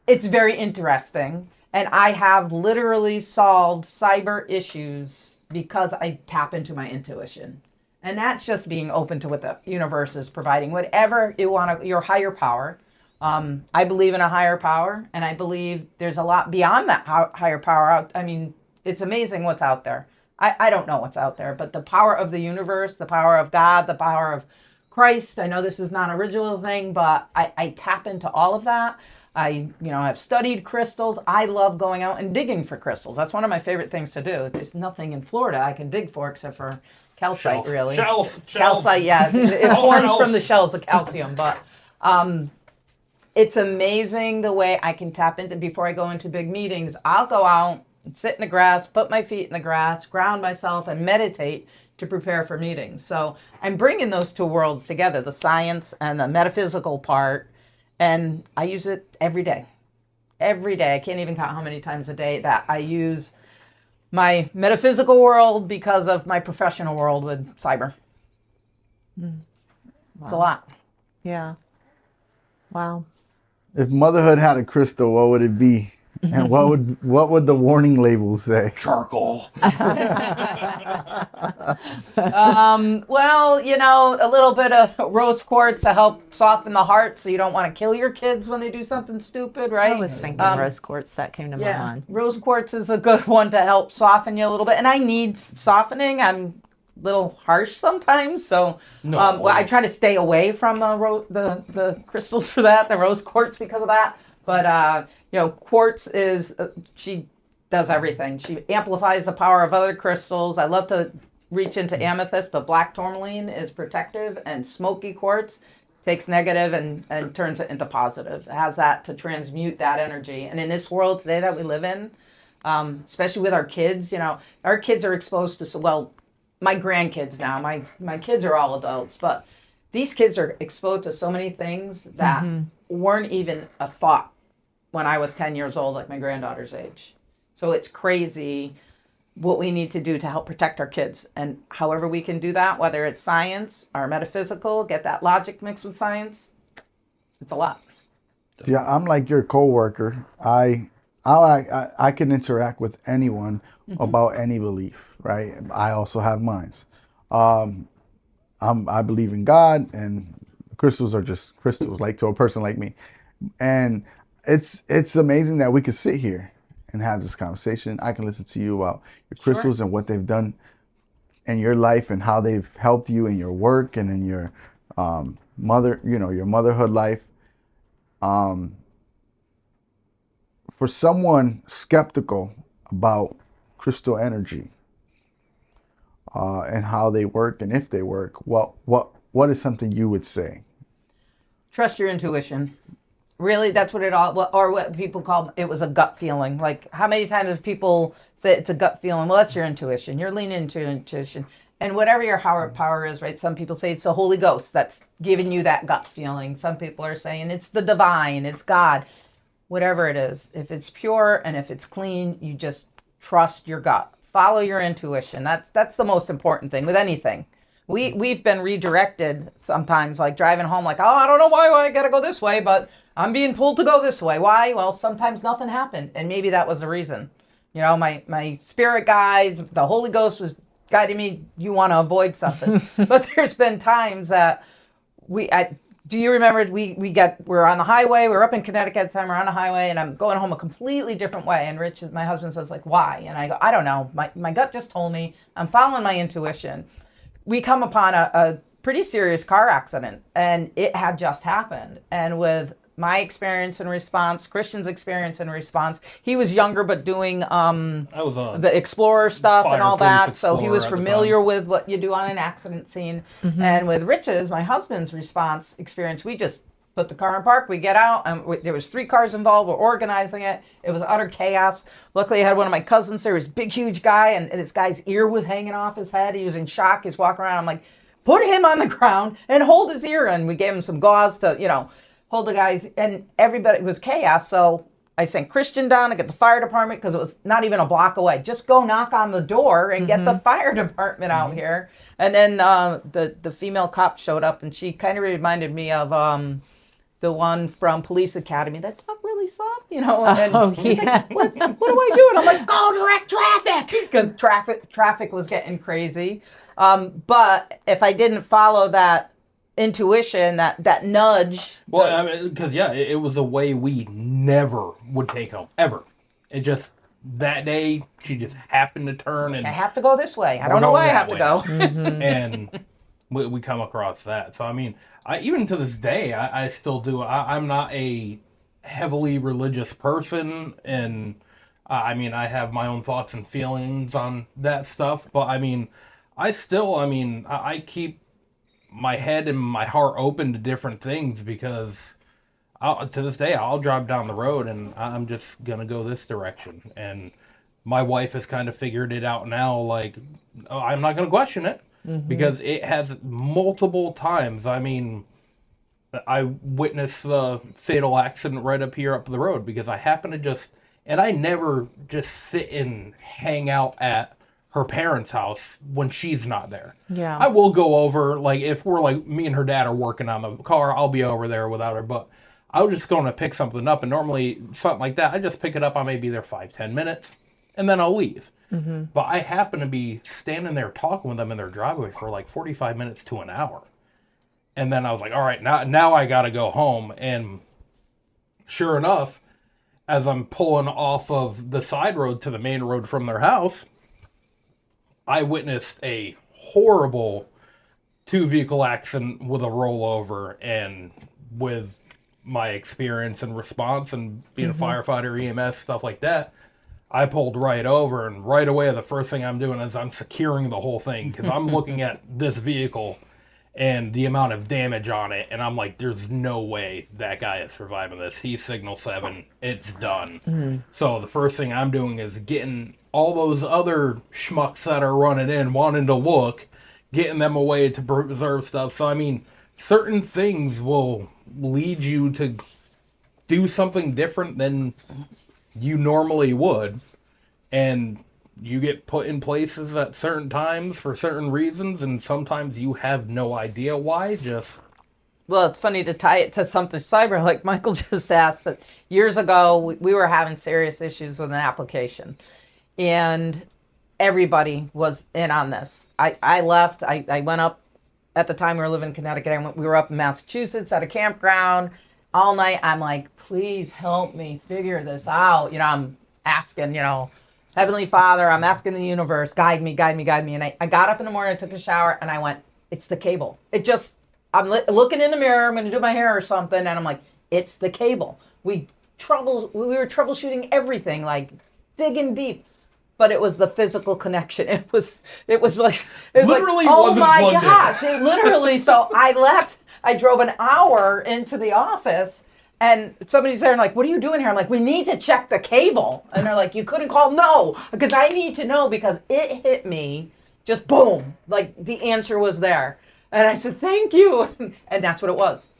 It's very interesting, and I have literally solved cyber issues because I tap into my intuition. And that's just being open to what the universe is providing. Whatever you want, your higher power. I believe in a higher power, and I believe there's a lot beyond that higher power. I mean, it's amazing what's out there. I don't know what's out there, but the power of the universe, the power of God, the power of Christ. I know this is not an original thing, but I tap into all of that. I've studied crystals. I love going out and digging for crystals. That's one of my favorite things to do. There's nothing in Florida I can dig for except for calcite, really. Calcite, yeah. It forms from the shells of calcium. But it's amazing the way I can tap into, before I go into big meetings, I'll go out and sit in the grass, put my feet in the grass, ground myself, and meditate to prepare for meetings. So I'm bringing those two worlds together, the science and the metaphysical part. And I use it every day. Every day. I can't even count how many times a day that I use my metaphysical world because of my professional world with cyber. Wow. It's a lot. Yeah. Wow. If motherhood had a crystal, what would it be? And what would the warning label say? Charcoal. Well, a little bit of rose quartz to help soften the heart, so you don't want to kill your kids when they do something stupid, right? I was thinking rose quartz. That came to my mind. Rose quartz is a good one to help soften you a little bit, and I need softening. I'm a little harsh sometimes, so I try to stay away from the crystals for that, the rose quartz, because of that. But quartz is she does everything. She amplifies the power of other crystals. I love to reach into amethyst, but black tourmaline is protective, and smoky quartz takes negative and turns it into positive. It has that to transmute that energy. And in this world today that we live in, especially with our kids, our kids are exposed to, my grandkids now, my kids are all adults, but these kids are exposed to so many things that weren't even a thought when I was 10 years old, like my granddaughter's age. So it's crazy what we need to do to help protect our kids. And however we can do that, whether it's science or metaphysical, get that logic mixed with science, it's a lot. Yeah, I'm like your coworker. I can interact with anyone about any belief, right? I also have mine. I believe in God, and crystals are just crystals, like to a person like me. And it's amazing that we could sit here and have this conversation. I can listen to you about your crystals and what they've done in your life and how they've helped you in your work and in your your motherhood life. For someone skeptical about crystal energy and how they work and if they work, what is something you would say? Trust your intuition. Really, that's what it all, or what people call it was a gut feeling. Like, how many times have people say it's a gut feeling? Well, that's your intuition. You're leaning into your intuition. And whatever your higher power is, right? Some people say it's the Holy Ghost that's giving you that gut feeling. Some people are saying it's the divine, it's God. Whatever it is, if it's pure and if it's clean, you just trust your gut. Follow your intuition. That's the most important thing with anything. We've been redirected sometimes, like driving home, like, oh, I don't know why I gotta go this way, but I'm being pulled to go this way. Why? Well, sometimes nothing happened, and maybe that was the reason. You know, my spirit guides, the Holy Ghost was guiding me. You want to avoid something, but there's been times that do you remember we're on the highway, we're up in Connecticut at the time, we're on the highway, and I'm going home a completely different way. And my husband says, like, why? And I go, I don't know. My gut just told me. I'm following my intuition. We come upon a pretty serious car accident, and it had just happened. And with my experience and response, Christian's experience and response, he was younger but doing the explorer stuff and all that, so he was familiar with what you do on an accident scene. Mm-hmm. And with Rich's, my husband's response experience, we just put the car in park, we get out, and there was 3 cars involved, we're organizing it. It was utter chaos. Luckily, I had one of my cousins there, he was a big, huge guy, and this guy's ear was hanging off his head. He was in shock, he's walking around. I'm like, put him on the ground and hold his ear, and we gave him some gauze to, hold the guys, and everybody, it was chaos. So I sent Christian down to get the fire department because it was not even a block away. Just go knock on the door and get the fire department out here. And then the female cop showed up, and she kind of reminded me of the one from Police Academy that talked really soft, and she's like, what do I do? And I'm like, go direct traffic, because traffic was getting crazy. But if I didn't follow that intuition, that nudge. Well, I mean, because it was a way we never would take home ever. It just that day she just happened to turn and I have to go this way. I don't know why I have to go. Mm-hmm. And we come across that. So I mean, even to this day, I still do. I'm not a heavily religious person, and I mean, I have my own thoughts and feelings on that stuff. But I mean, I keep my head and my heart open to different things, because to this day I'll drive down the road and I'm just gonna go this direction, and my wife has kind of figured it out now, like, I'm not gonna question it. Mm-hmm. Because it has multiple times. I mean, I witnessed the fatal accident right up the road, because I happen to and I never just sit and hang out at her parents' house when she's not there. Yeah. I will go over, like, if we're like, me and her dad are working on the car, I'll be over there without her, but I was just going to pick something up, and normally something like that, I just pick it up, I may be there 5-10 minutes, and then I'll leave. Mm-hmm. But I happen to be standing there talking with them in their driveway for like 45 minutes to an hour. And then I was like, all right, now I got to go home. And sure enough, as I'm pulling off of the side road to the main road from their house, I witnessed a horrible 2-vehicle accident with a rollover. And with my experience and response and being a firefighter, EMS, stuff like that, I pulled right over, and right away the first thing I'm doing is I'm securing the whole thing, because I'm looking at this vehicle and the amount of damage on it, and I'm like, there's no way that guy is surviving this. He's signal 7. It's done. Mm-hmm. So the first thing I'm doing is getting all those other schmucks that are running in, wanting to look, getting them away to preserve stuff. So, I mean, certain things will lead you to do something different than you normally would, and you get put in places at certain times for certain reasons, and sometimes you have no idea why. Well, it's funny to tie it to something cyber, like Michael just asked. That years ago, we were having serious issues with an application, and everybody was in on this. I left. I went up. At the time, we were living in Connecticut. We were up in Massachusetts at a campground all night. I'm like, please help me figure this out. I'm asking, Heavenly Father, I'm asking the universe, guide me, guide me, guide me. And I got up in the morning, I took a shower, and I went, it's the cable. It just, looking in the mirror, I'm going to do my hair or something, and I'm like, it's the cable. We were troubleshooting everything, like digging deep. But it was the physical connection. It was like, Literally oh wasn't my plugged in. gosh. It literally, so I left, I drove an hour into the office, and somebody's there and like, what are you doing here? I'm like, we need to check the cable. And they're like, you couldn't call? No, because I need to know, because it hit me just boom. Like the answer was there. And I said, thank you. And that's what it was.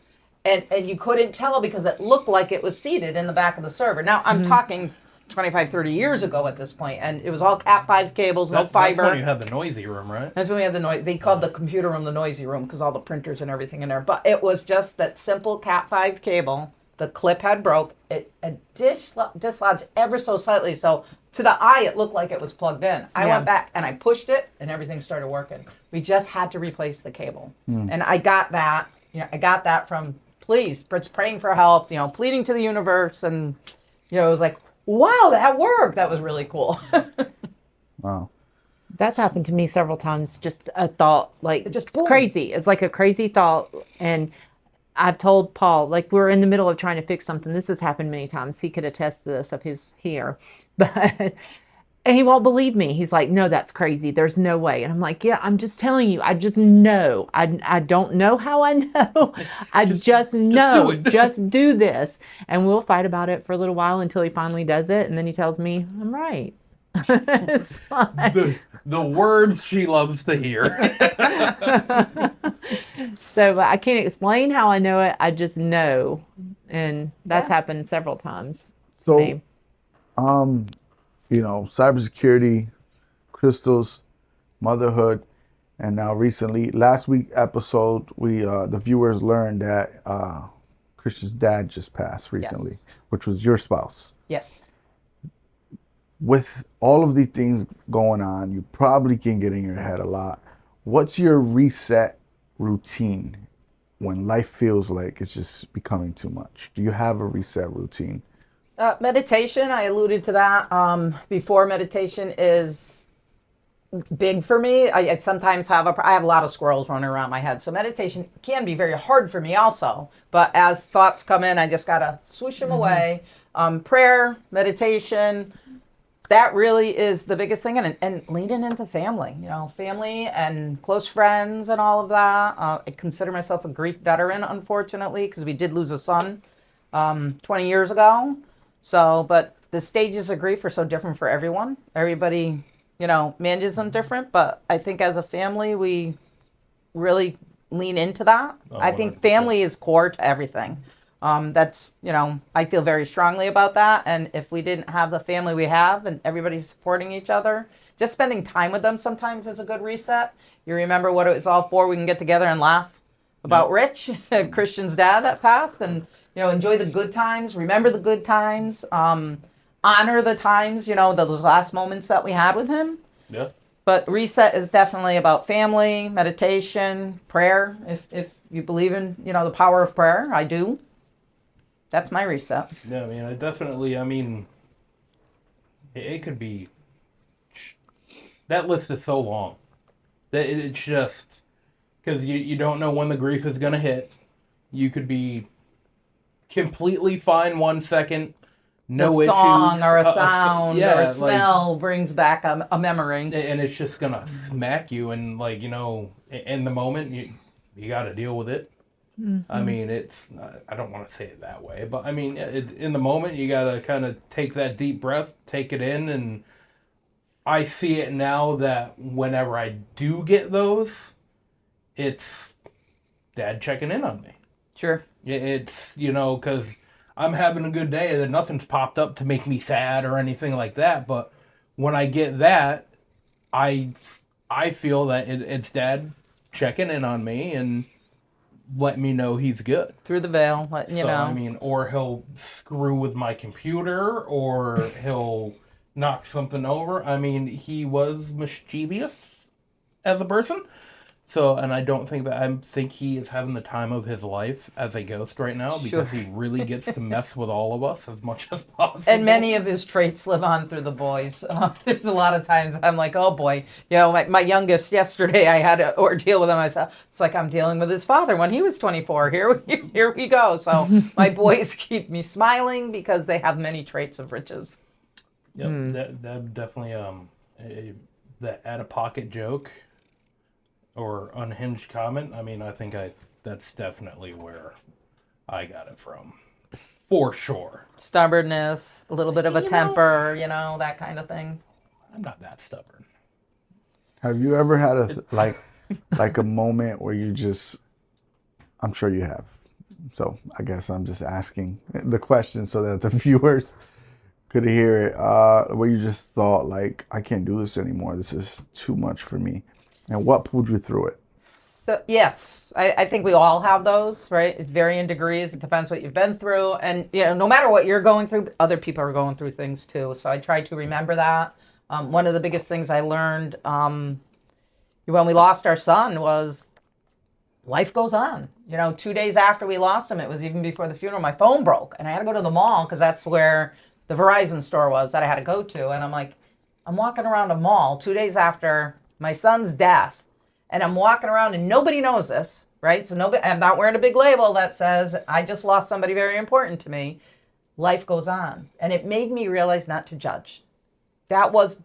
And you couldn't tell because it looked like it was seated in the back of the server. Now I'm talking 25, 30 years ago at this point, and it was all Cat5 cables, no fiber. That's when you had the noisy room, right? That's when we had the noise. They called the computer room the noisy room because all the printers and everything in there. But it was just that simple Cat5 cable. The clip had broke. It dislodged ever so slightly. So to the eye, it looked like it was plugged in. I went back and I pushed it, and everything started working. We just had to replace the cable, and I got that. I got that from praying for help. Pleading to the universe, and it was like, wow, that worked. That was really cool. Wow. That's happened to me several times. Just a thought, like just it's boom. crazy. It's like a crazy thought, and I've told Paul, like we're in the middle of trying to fix something. This has happened many times. He could attest to this if he's here, but and he won't believe me. He's like, "No, that's crazy. There's no way." And I'm like, "Yeah, I'm just telling you. I just know. I don't know how I know. I just know. do it. Just do this." And we'll fight about it for a little while until he finally does it, and then he tells me I'm right. It's like, The words she loves to hear. so I can't explain how I know it. I just know, and that's Yeah. happened several times. So, Me. cybersecurity, crystals, motherhood, and now recently, last week episode, we the viewers learned that Christian's dad just passed recently, Yes. which was your spouse. Yes. With all of these things going on, you probably can get in your head a lot. What's your reset routine when life feels like it's just becoming too much? Do you have a reset routine? Meditation, I alluded to that before. Meditation is big for me. I sometimes I have a lot of squirrels running around my head. So meditation can be very hard for me also. But as thoughts come in, I just got to swoosh them away. Prayer, meditation, that really is the biggest thing. And leaning into family, family and close friends and all of that. I consider myself a grief veteran, unfortunately, because we did lose a son 20 years ago. So, but the stages of grief are so different for everyone. Everybody, manages them different. But I think as a family, we really lean into that. I think 100%. family is core to everything. That's, I feel very strongly about that. And if we didn't have the family we have and everybody's supporting each other, just spending time with them sometimes is a good reset. You remember what it was all for. We can get together and laugh about Rich, Christian's dad that passed, and enjoy the good times, remember the good times, honor the times, those last moments that we had with him. Yeah. But reset is definitely about family, meditation, prayer. If you believe in, the power of prayer, I do. That's my reset. Yeah, it could be, that list is so long that it's just, because you don't know when the grief is going to hit. You could be completely fine 1 second, no a issues. song or a sound or a like, smell brings back a memory. and it's just going to smack you, and in the moment, you got to deal with it. Mm-hmm. I don't want to say it that way, but in the moment, you got to kind of take that deep breath, take it in, and I see it now that whenever I do get those, it's Dad checking in on me. Sure. It's, because I'm having a good day and nothing's popped up to make me sad or anything like that, but when I get that, I feel that it's Dad checking in on me and let me know he's good. Through the veil, Or he'll screw with my computer, or he'll knock something over. He was mischievous as a person, So, and I don't think that I think he is having the time of his life as a ghost right now because he really gets to mess with all of us as much as possible. And many of his traits live on through the boys. There's a lot of times I'm like, oh boy, my youngest yesterday, I had an ordeal with him. I said, it's like I'm dealing with his father when he was 24. Here we go. So my boys keep me smiling because they have many traits of riches. Yep, that definitely the out of pocket joke or unhinged comment. I mean, I think that's definitely where I got it from, for sure. Stubbornness, a little bit of a temper, that kind of thing. I'm not that stubborn. Have you ever had like a moment where you just? I'm sure you have. So I guess I'm just asking the question so that the viewers could hear it. Where you just thought like, I can't do this anymore. This is too much for me. And what pulled you through it? So yes, I think we all have those, right? It varying degrees. It depends what you've been through, and no matter what you're going through, other people are going through things too. So I try to remember that. One of the biggest things I learned when we lost our son was life goes on. 2 days after we lost him, it was even before the funeral. My phone broke, and I had to go to the mall because that's where the Verizon store was that I had to go to. And I'm like, I'm walking around a mall 2 days after my son's death, and I'm walking around and nobody knows this, right? So I'm not wearing a big label that says I just lost somebody very important to me. Life goes on. And it made me realize not to judge. That was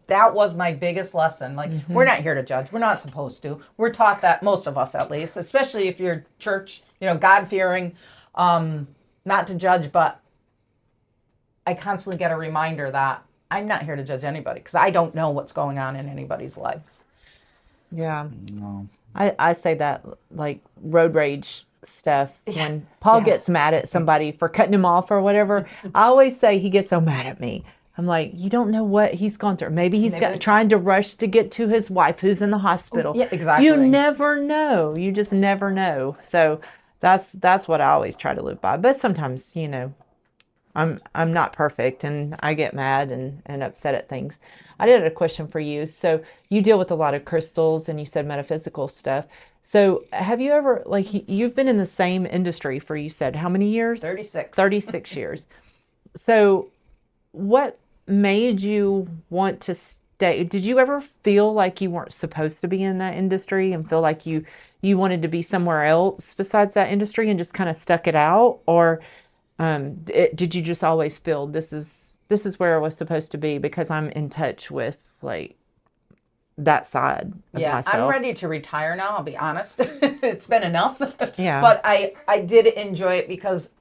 my biggest lesson. Like, we're not here to judge. We're not supposed to. We're taught that, most of us at least, especially if you're church, God-fearing, not to judge. But I constantly get a reminder that I'm not here to judge anybody because I don't know what's going on in anybody's life. Yeah. No. I say that like road rage stuff. When Paul gets mad at somebody for cutting him off or whatever, I always say he gets so mad at me. I'm like, you don't know what he's gone through. Maybe he's trying to rush to get to his wife who's in the hospital. Yeah, exactly. You never know. You just never know. So that's what I always try to live by. But sometimes, I'm not perfect and I get mad and upset at things. I did a question for you. So you deal with a lot of crystals and you said metaphysical stuff. So have you ever, you've been in the same industry for, you said, how many years? 36. 36 years. So what made you want to stay? Did you ever feel like you weren't supposed to be in that industry and feel like you wanted to be somewhere else besides that industry and just kind of stuck it out? Or did you just always feel this is where I was supposed to be because I'm in touch with that side of myself? I'm ready to retire now. I'll be honest. It's been enough. Yeah. But I did enjoy it because,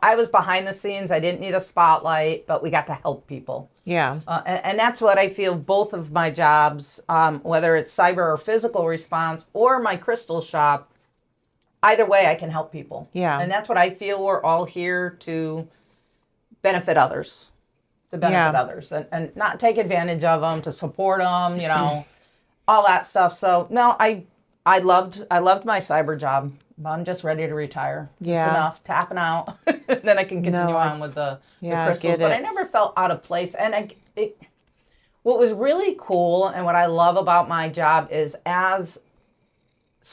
I was behind the scenes. I didn't need a spotlight, but we got to help people. Yeah. And that's what I feel both of my jobs, whether it's cyber or physical response or my crystal shop, either way, I can help people. Yeah. And that's what I feel we're all here to benefit others, and not take advantage of them, to support them, all that stuff. So no, I loved my cyber job. I'm just ready to retire. Yeah. It's enough tapping out. Then I can continue on with the crystals. But I never felt out of place. And what was really cool and what I love about my job is as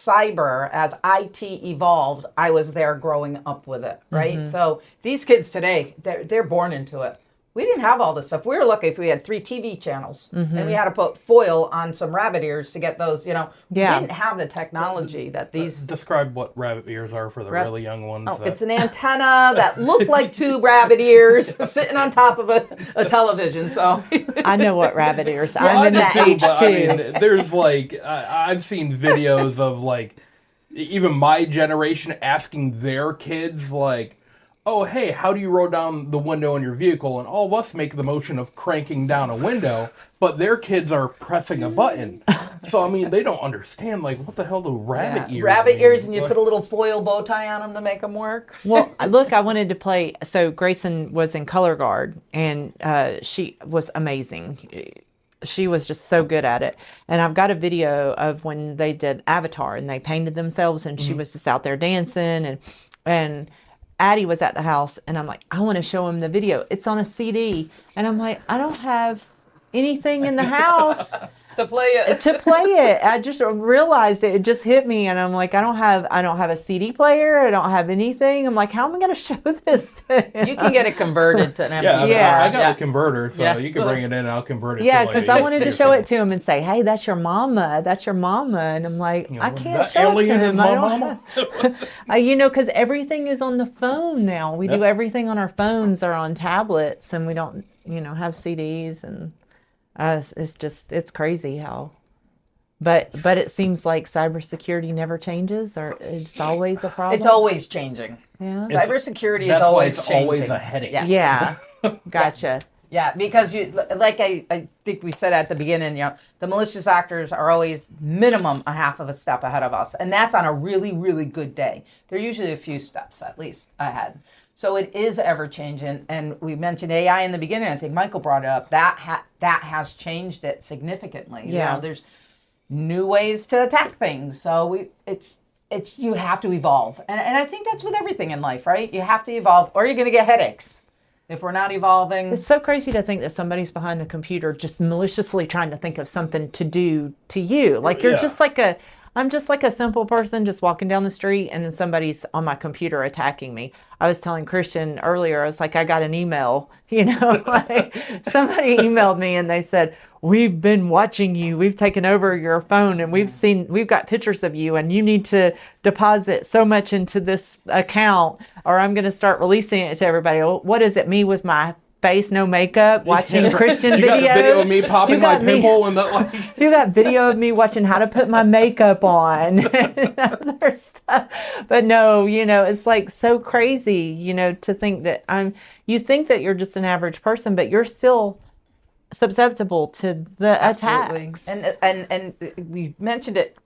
IT evolved, I was there growing up with it, right? So these kids today, they're born into it. We didn't have all this stuff. We were lucky if we had 3 TV channels and we had to put foil on some rabbit ears to get those, We didn't have the technology that these... Describe what rabbit ears are for the really young ones. It's an antenna that looked like 2 rabbit ears sitting on top of a television, so... I know what rabbit ears. Well, I'm in that age too. I mean, there's I've seen videos of even my generation asking their kids oh, hey, how do you roll down the window in your vehicle? And all of us make the motion of cranking down a window, but their kids are pressing a button. So, I mean, they don't understand, what the hell do rabbit ears Rabbit mean? ears, and you put a little foil bow tie on them to make them work. Well, look, I wanted to play. So Grayson was in color guard, and she was amazing. She was just so good at it. And I've got a video of when they did Avatar, and they painted themselves, and she was just out there dancing, and Addie was at the house, and I'm like, I want to show him the video. It's on a CD. And I'm like, I don't have anything in the house. to play it. to play it. I just realized it. It just hit me, and I'm like, I don't have a CD player. I don't have anything. I'm like, how am I going to show this to him? You can get it converted to an MP3. Yeah, Yeah. I got a converter, so Yeah. you can bring it in and I'll convert it Yeah, to because I wanted to show it to him and say, "Hey, that's your mama. That's your mama." And I'm like, I can't that show it to alien is him. my I don't mama. because everything is on the phone now. We do everything on our phones or on tablets, and we don't, have CDs. And it's crazy how. But it seems like cybersecurity never changes, or it's always a problem. It's always changing. Yeah. Cybersecurity is That's why always it's changing. always a headache. Yes. Yeah. Gotcha. Yeah, because I think we said at the beginning, the malicious actors are always minimum a half of a step ahead of us. And that's on a really, really good day. They're usually a few steps at least ahead. So it is ever changing. And we mentioned AI in the beginning. I think Michael brought it up. That has changed it significantly. Yeah. There's new ways to attack things. So you have to evolve. And I think that's with everything in life, right? You have to evolve or you're going to get headaches. If we're not evolving. It's so crazy to think that somebody's behind a computer just maliciously trying to think of something to do to you. Like you're just like I'm just like a simple person just walking down the street, and then somebody's on my computer attacking me. I was telling Christian earlier, I was like, I got an email, like somebody emailed me and they said, "We've been watching you. We've taken over your phone and we've got pictures of you, and you need to deposit so much into this account or I'm going to start releasing it to everybody." What is it? Me with my face, no makeup, watching Christian you videos. got a video of me popping my pimple and that, like. You got video of me watching how to put my makeup on and other stuff. But no, it's like so crazy, to think that you think that you're just an average person, but you're still susceptible to the attacks. And we mentioned it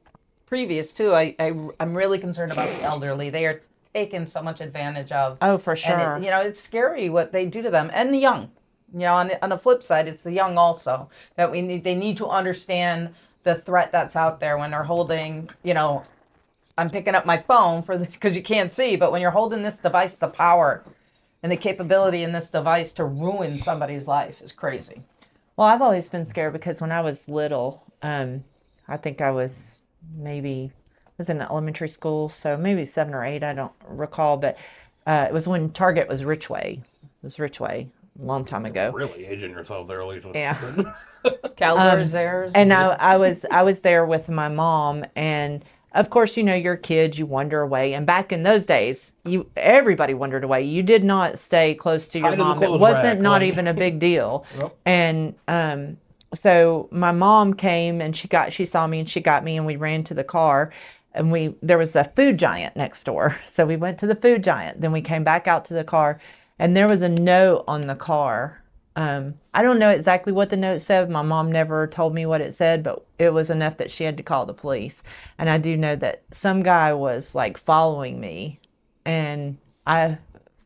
previous too. I'm really concerned about the elderly. They are taken so much advantage of. Oh, for sure. And it's scary what they do to them, and the young. On the flip side, it's the young also that they need to understand the threat that's out there when they're holding. I'm picking up my phone because you can't see, but when you're holding this device, the power and the capability in this device to ruin somebody's life is crazy. Well, I've always been scared because when I was little, I think I was in elementary school, so maybe 7 or 8, I don't recall, but it was when Target was Richway. It was Richway a long time ago. Really aging yourself there, Lisa. Yeah. Caldor's theirs. And I was there with my mom, and of course, you're kids, you wander away. And back in those days, everybody wandered away. You did not stay close to your mom. It wasn't not even a big deal. Yep. And so my mom came and she saw me and she got me and we ran to the car. And there was a food giant next door. So we went to the food giant. Then we came back out to the car and there was a note on the car. I don't know exactly what the note said. My mom never told me what it said, but it was enough that she had to call the police. And I do know that some guy was like following me. And I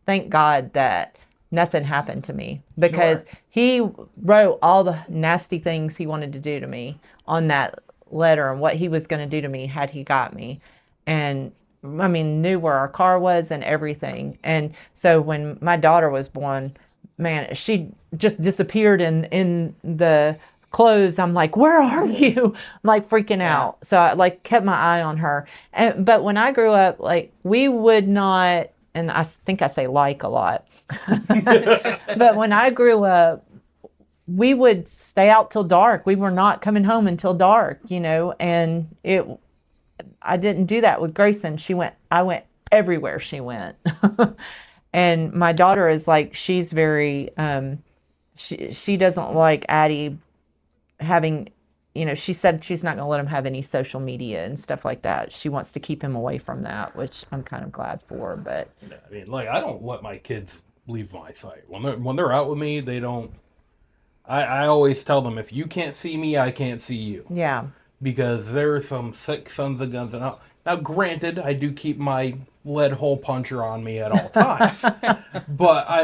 thank God that nothing happened to me because he wrote all the nasty things he wanted to do to me on that letter and what he was going to do to me had he got me, and knew where our car was and everything. And so when my daughter was born, man, she just disappeared in the clothes. I'm like, where are you? I'm like freaking out. So I kept my eye on her. But when I grew up, we would not, and I think I say a lot, but when I grew up, we would stay out till dark. We were not coming home until dark, and I didn't do that with Grayson. I went everywhere she went. And my daughter is she's very, she doesn't like Addie having, she said she's not going to let him have any social media and stuff like that. She wants to keep him away from that, which I'm kind of glad for, but. Yeah, I don't let my kids leave my sight. When they're out with me, they don't. I always tell them, if you can't see me, I can't see you. Yeah. Because there are some sick sons of guns. Now, granted, I do keep my lead hole puncher on me at all times. But, I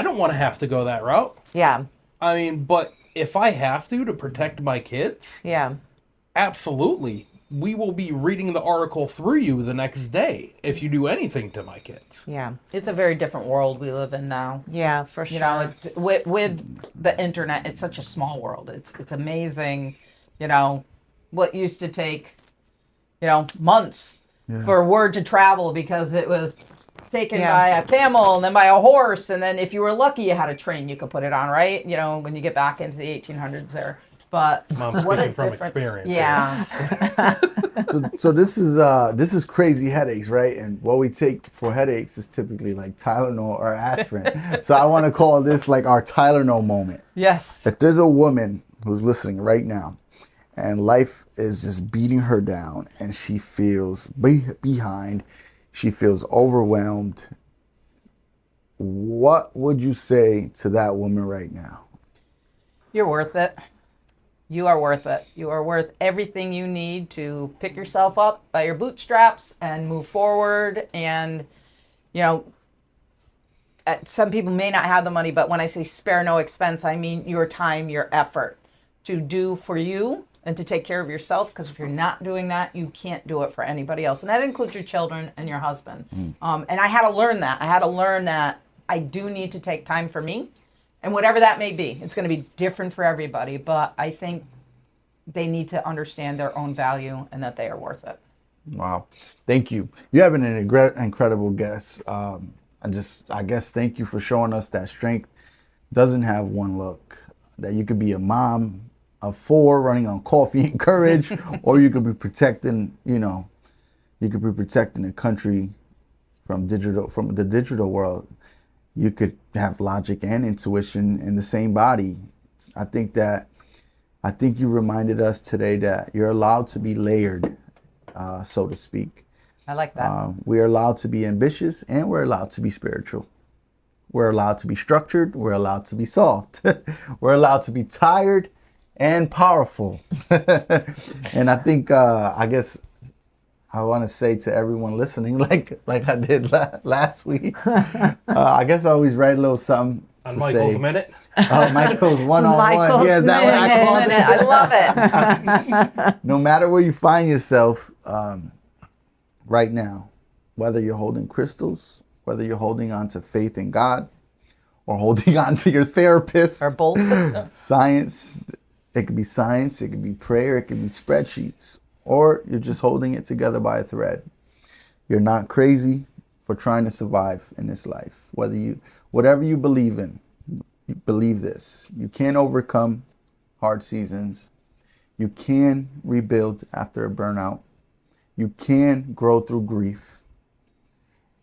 don't want to have to go that route. Yeah. But if I have to protect my kids, yeah, absolutely. We will be reading the article through you the next day if you do anything to my kids. Yeah. It's a very different world we live in now. Yeah, for sure. With the internet, it's such a small world. It's amazing what used to take, months for word to travel because it was taken by a camel and then by a horse. And then if you were lucky, you had a train you could put it on, right? When you get back into the 1800s there. But I'm speaking from experience. Yeah. So this is crazy headaches, right? And what we take for headaches is typically like Tylenol or aspirin. So I want to call this like our Tylenol moment. Yes. If there's a woman who's listening right now and life is just beating her down and she feels behind, she feels overwhelmed, what would you say to that woman right now? You're worth it. You are worth it. You are worth everything you need to pick yourself up by your bootstraps and move forward. And, some people may not have the money, but when I say spare no expense, I mean your time, your effort to do for you and to take care of yourself. Because if you're not doing that, you can't do it for anybody else. And that includes your children and your husband. And I had to learn that. I had to learn that I do need to take time for me. And whatever that may be, it's going to be different for everybody. But I think they need to understand their own value and that they are worth it. Wow. Thank you. You have an incredible guest. I guess thank you for showing us that strength doesn't have one look, that you could be a mom of 4 running on coffee and courage, or you could be protecting, the country from the digital world. You could have logic and intuition in the same body. I think you reminded us today that you're allowed to be layered, so to speak. I like that. We are allowed to be ambitious and we're allowed to be spiritual. We're allowed to be structured. We're allowed to be soft. We're allowed to be tired and powerful. And I think, I guess, I want to say to everyone listening, like I did last week, I guess I always write a little something On to Michael's say. Minute. Oh, Michael's one-on-one. Yeah, is that what I called it? I love it. No matter where you find yourself right now, whether you're holding crystals, whether you're holding on to faith in God, or holding on to your therapist, Or both. science, it could be science, it could be prayer, it could be spreadsheets, or you're just holding it together by a thread. You're not crazy for trying to survive in this life. Whatever you believe in, you believe this. You can overcome hard seasons. You can rebuild after a burnout. You can grow through grief.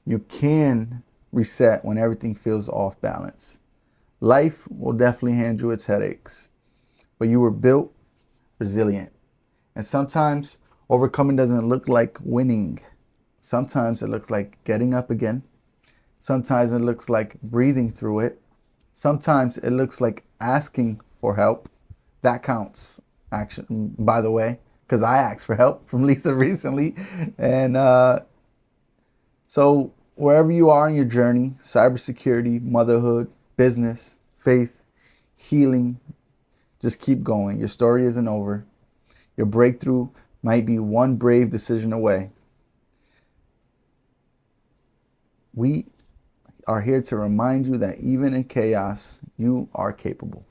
You can reset when everything feels off balance. Life will definitely hand you its headaches, but you were built resilient. And sometimes overcoming doesn't look like winning. Sometimes it looks like getting up again. Sometimes it looks like breathing through it. Sometimes it looks like asking for help. That counts, actually, by the way, because I asked for help from Lisa recently. And so wherever you are in your journey, cybersecurity, motherhood, business, faith, healing, just keep going. Your story isn't over. Your breakthrough might be one brave decision away. We are here to remind you that even in chaos, you are capable.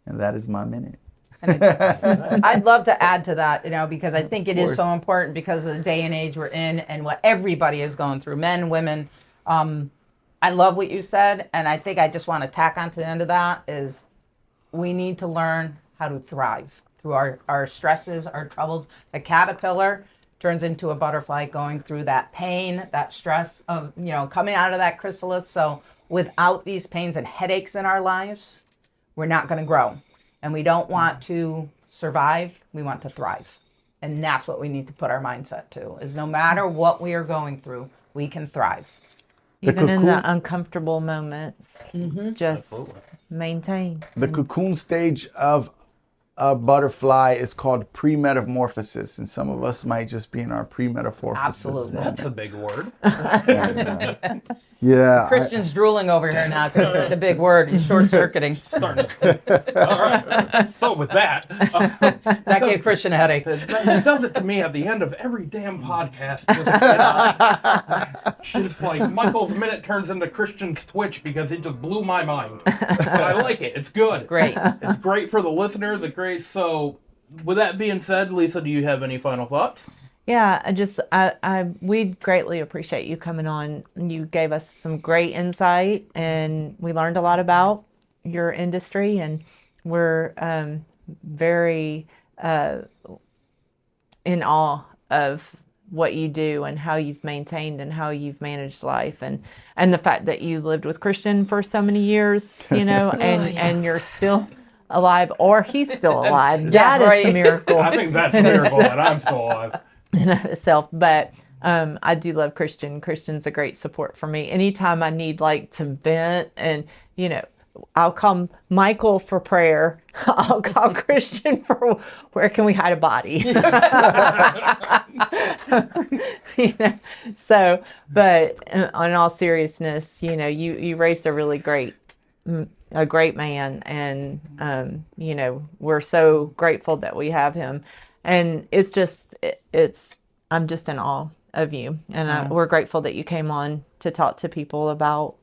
And that is my minute. I'd love to add to that, because I think it is so course. important because of the day and age we're in and what everybody is going through, men, women. I love what you said, and I think I just want to tack on to the end of that is we need to learn how to thrive through our stresses, our troubles. The caterpillar turns into a butterfly going through that pain, that stress of, coming out of that chrysalis. So without these pains and headaches in our lives, we're not going to grow. And we don't want to survive, we want to thrive. And that's what we need to put our mindset to, is no matter what we are going through, we can thrive. Even in the cocoon- uncomfortable moments, just maintain. The cocoon stage of a butterfly is called pre-metamorphosis, and some of us might just be in our pre-metamorphosis. Absolutely. That's a big word. Yeah. Christian's drooling over here now because it's a big word. He's short-circuiting. Starting to- All right. So with that, That gave Christian a headache. it does it to me at the end of every damn podcast. Just like Michael's Minute turns into Christian's Twitch because it just blew my mind. But I like it. It's good. Great. It's great for the listeners. It's great. So with that being said, Lisa, do you have any final thoughts? Yeah, we greatly appreciate you coming on. You gave us some great insight, and we learned a lot about your industry, and we're very in awe of what you do and how you've maintained and how you've managed life, and the fact that you lived with Christian for so many years, and you're still alive, or he's still alive. Yeah, That is a right. miracle. I think that's a miracle that I'm still alive. In of itself. But I do love Christian. Christian's a great support for me. Anytime I need like to vent, and I'll call Michael for prayer. I'll call Christian for where can we hide a body. So, but in all seriousness, you raised a really great man, and we're so grateful that we have him. And I'm just in awe of you. And we're grateful that you came on to talk to people about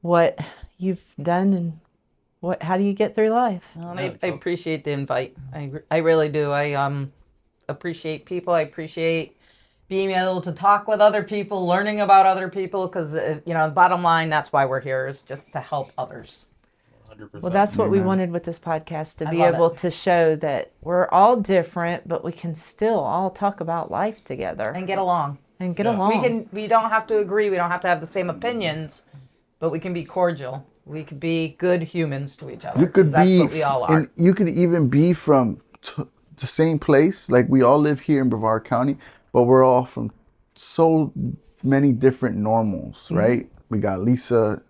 what you've done and how do you get through life. Well, I appreciate the invite. I really do. I appreciate people. I appreciate being able to talk with other people, learning about other people, because, bottom line, that's why we're here, is just to help others. 100%. Well, that's what we wanted with this podcast, to be able to show that we're all different, but we can still all talk about life together And get along. We don't have to agree. We don't have to have the same opinions, but we can be cordial. We could be good humans to each other. You could that's be, what we all are. and you could even be from the same place. Like, we all live here in Brevard County, but we're all from so many different normals, right? We got Lisa,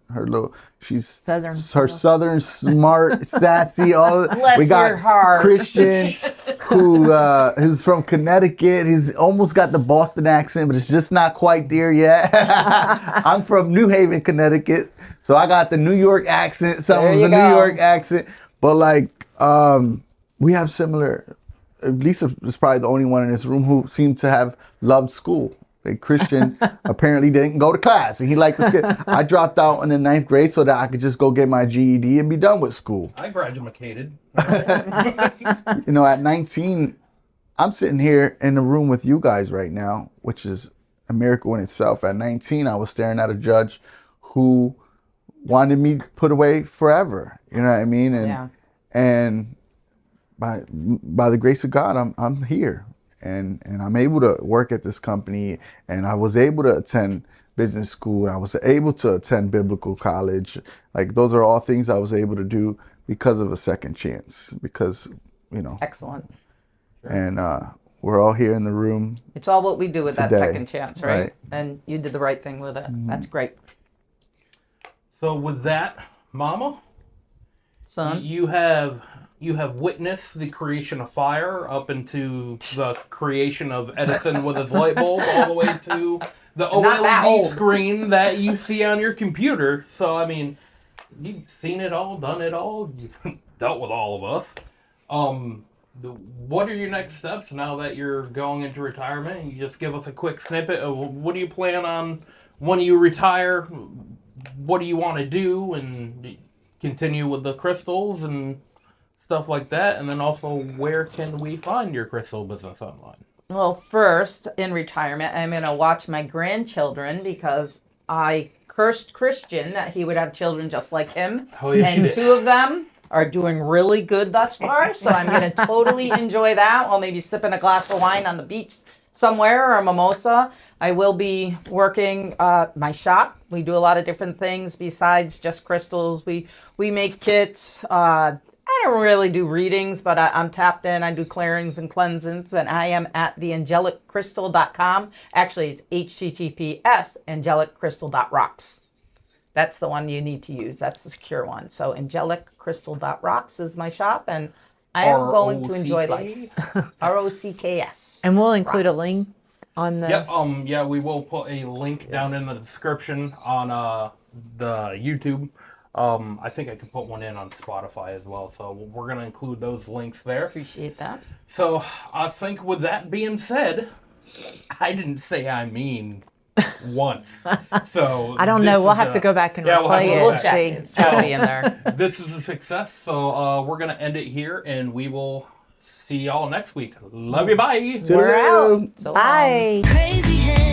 she's southern, smart, sassy. Bless we got your heart. Christian, who's from Connecticut. He's almost got the Boston accent, but it's just not quite there yet. I'm from New Haven, Connecticut, so I got the New York accent, New York accent. But we have similar. Lisa is probably the only one in this room who seemed to have loved school. Christian apparently didn't go to class, and he liked the school. I dropped out in the 9th grade so that I could just go get my GED and be done with school. I graduated. At 19, I'm sitting here in the room with you guys right now, which is a miracle in itself. At 19, I was staring at a judge who wanted me put away forever. You know what I mean? And by the grace of God, I'm here. And I'm able to work at this company, and I was able to attend business school. I was able to attend biblical college. Like, those are all things I was able to do because of a second chance, because, Excellent. And we're all here in the room. It's all what we do with today. that second chance, right? Right. And you did the right thing with it. That's great. So with that, Mama, Son? you have witnessed the creation of fire up into the creation of Edison with his light bulb, all the way to the OLED screen that you see on your computer. So, I mean, you've seen it all, done it all, you've dealt with all of us. What are your next steps now that you're going into retirement? You just give us a quick snippet of what do you plan on when you retire? What do you want to do? And continue with the crystals and stuff like that, and then also, where can we find your crystal business online? Well, first, in retirement, I'm going to watch my grandchildren, because I cursed Christian that he would have children just like him. Oh, yes, and 2 of them are doing really good thus far, so I'm going to totally enjoy that while maybe sipping a glass of wine on the beach somewhere, or a mimosa. I will be working my shop. We do a lot of different things besides just crystals. We make kits. I don't really do readings, but I'm tapped in. I do clearings and cleansings, and I am at the angeliccrystal.com. Actually, it's HTTPS angeliccrystal.rocks. That's the one you need to use. That's the secure one. So angeliccrystal.rocks is my shop, and I am going to enjoy life. ROCKS. And we'll include a link on the... Yeah, we will put a link down in the description on the YouTube. I think I can put one in on Spotify as well, so we're going to include those links there. Appreciate that. So I think with that being said, I didn't say I mean once. So I don't know. We'll have to go back and replay it. We'll check. It's got to be in there. This is a success, so we're going to end it here, and we will see y'all next week. Love you. Bye. To the We're out. loo. So long. Bye. Crazy head.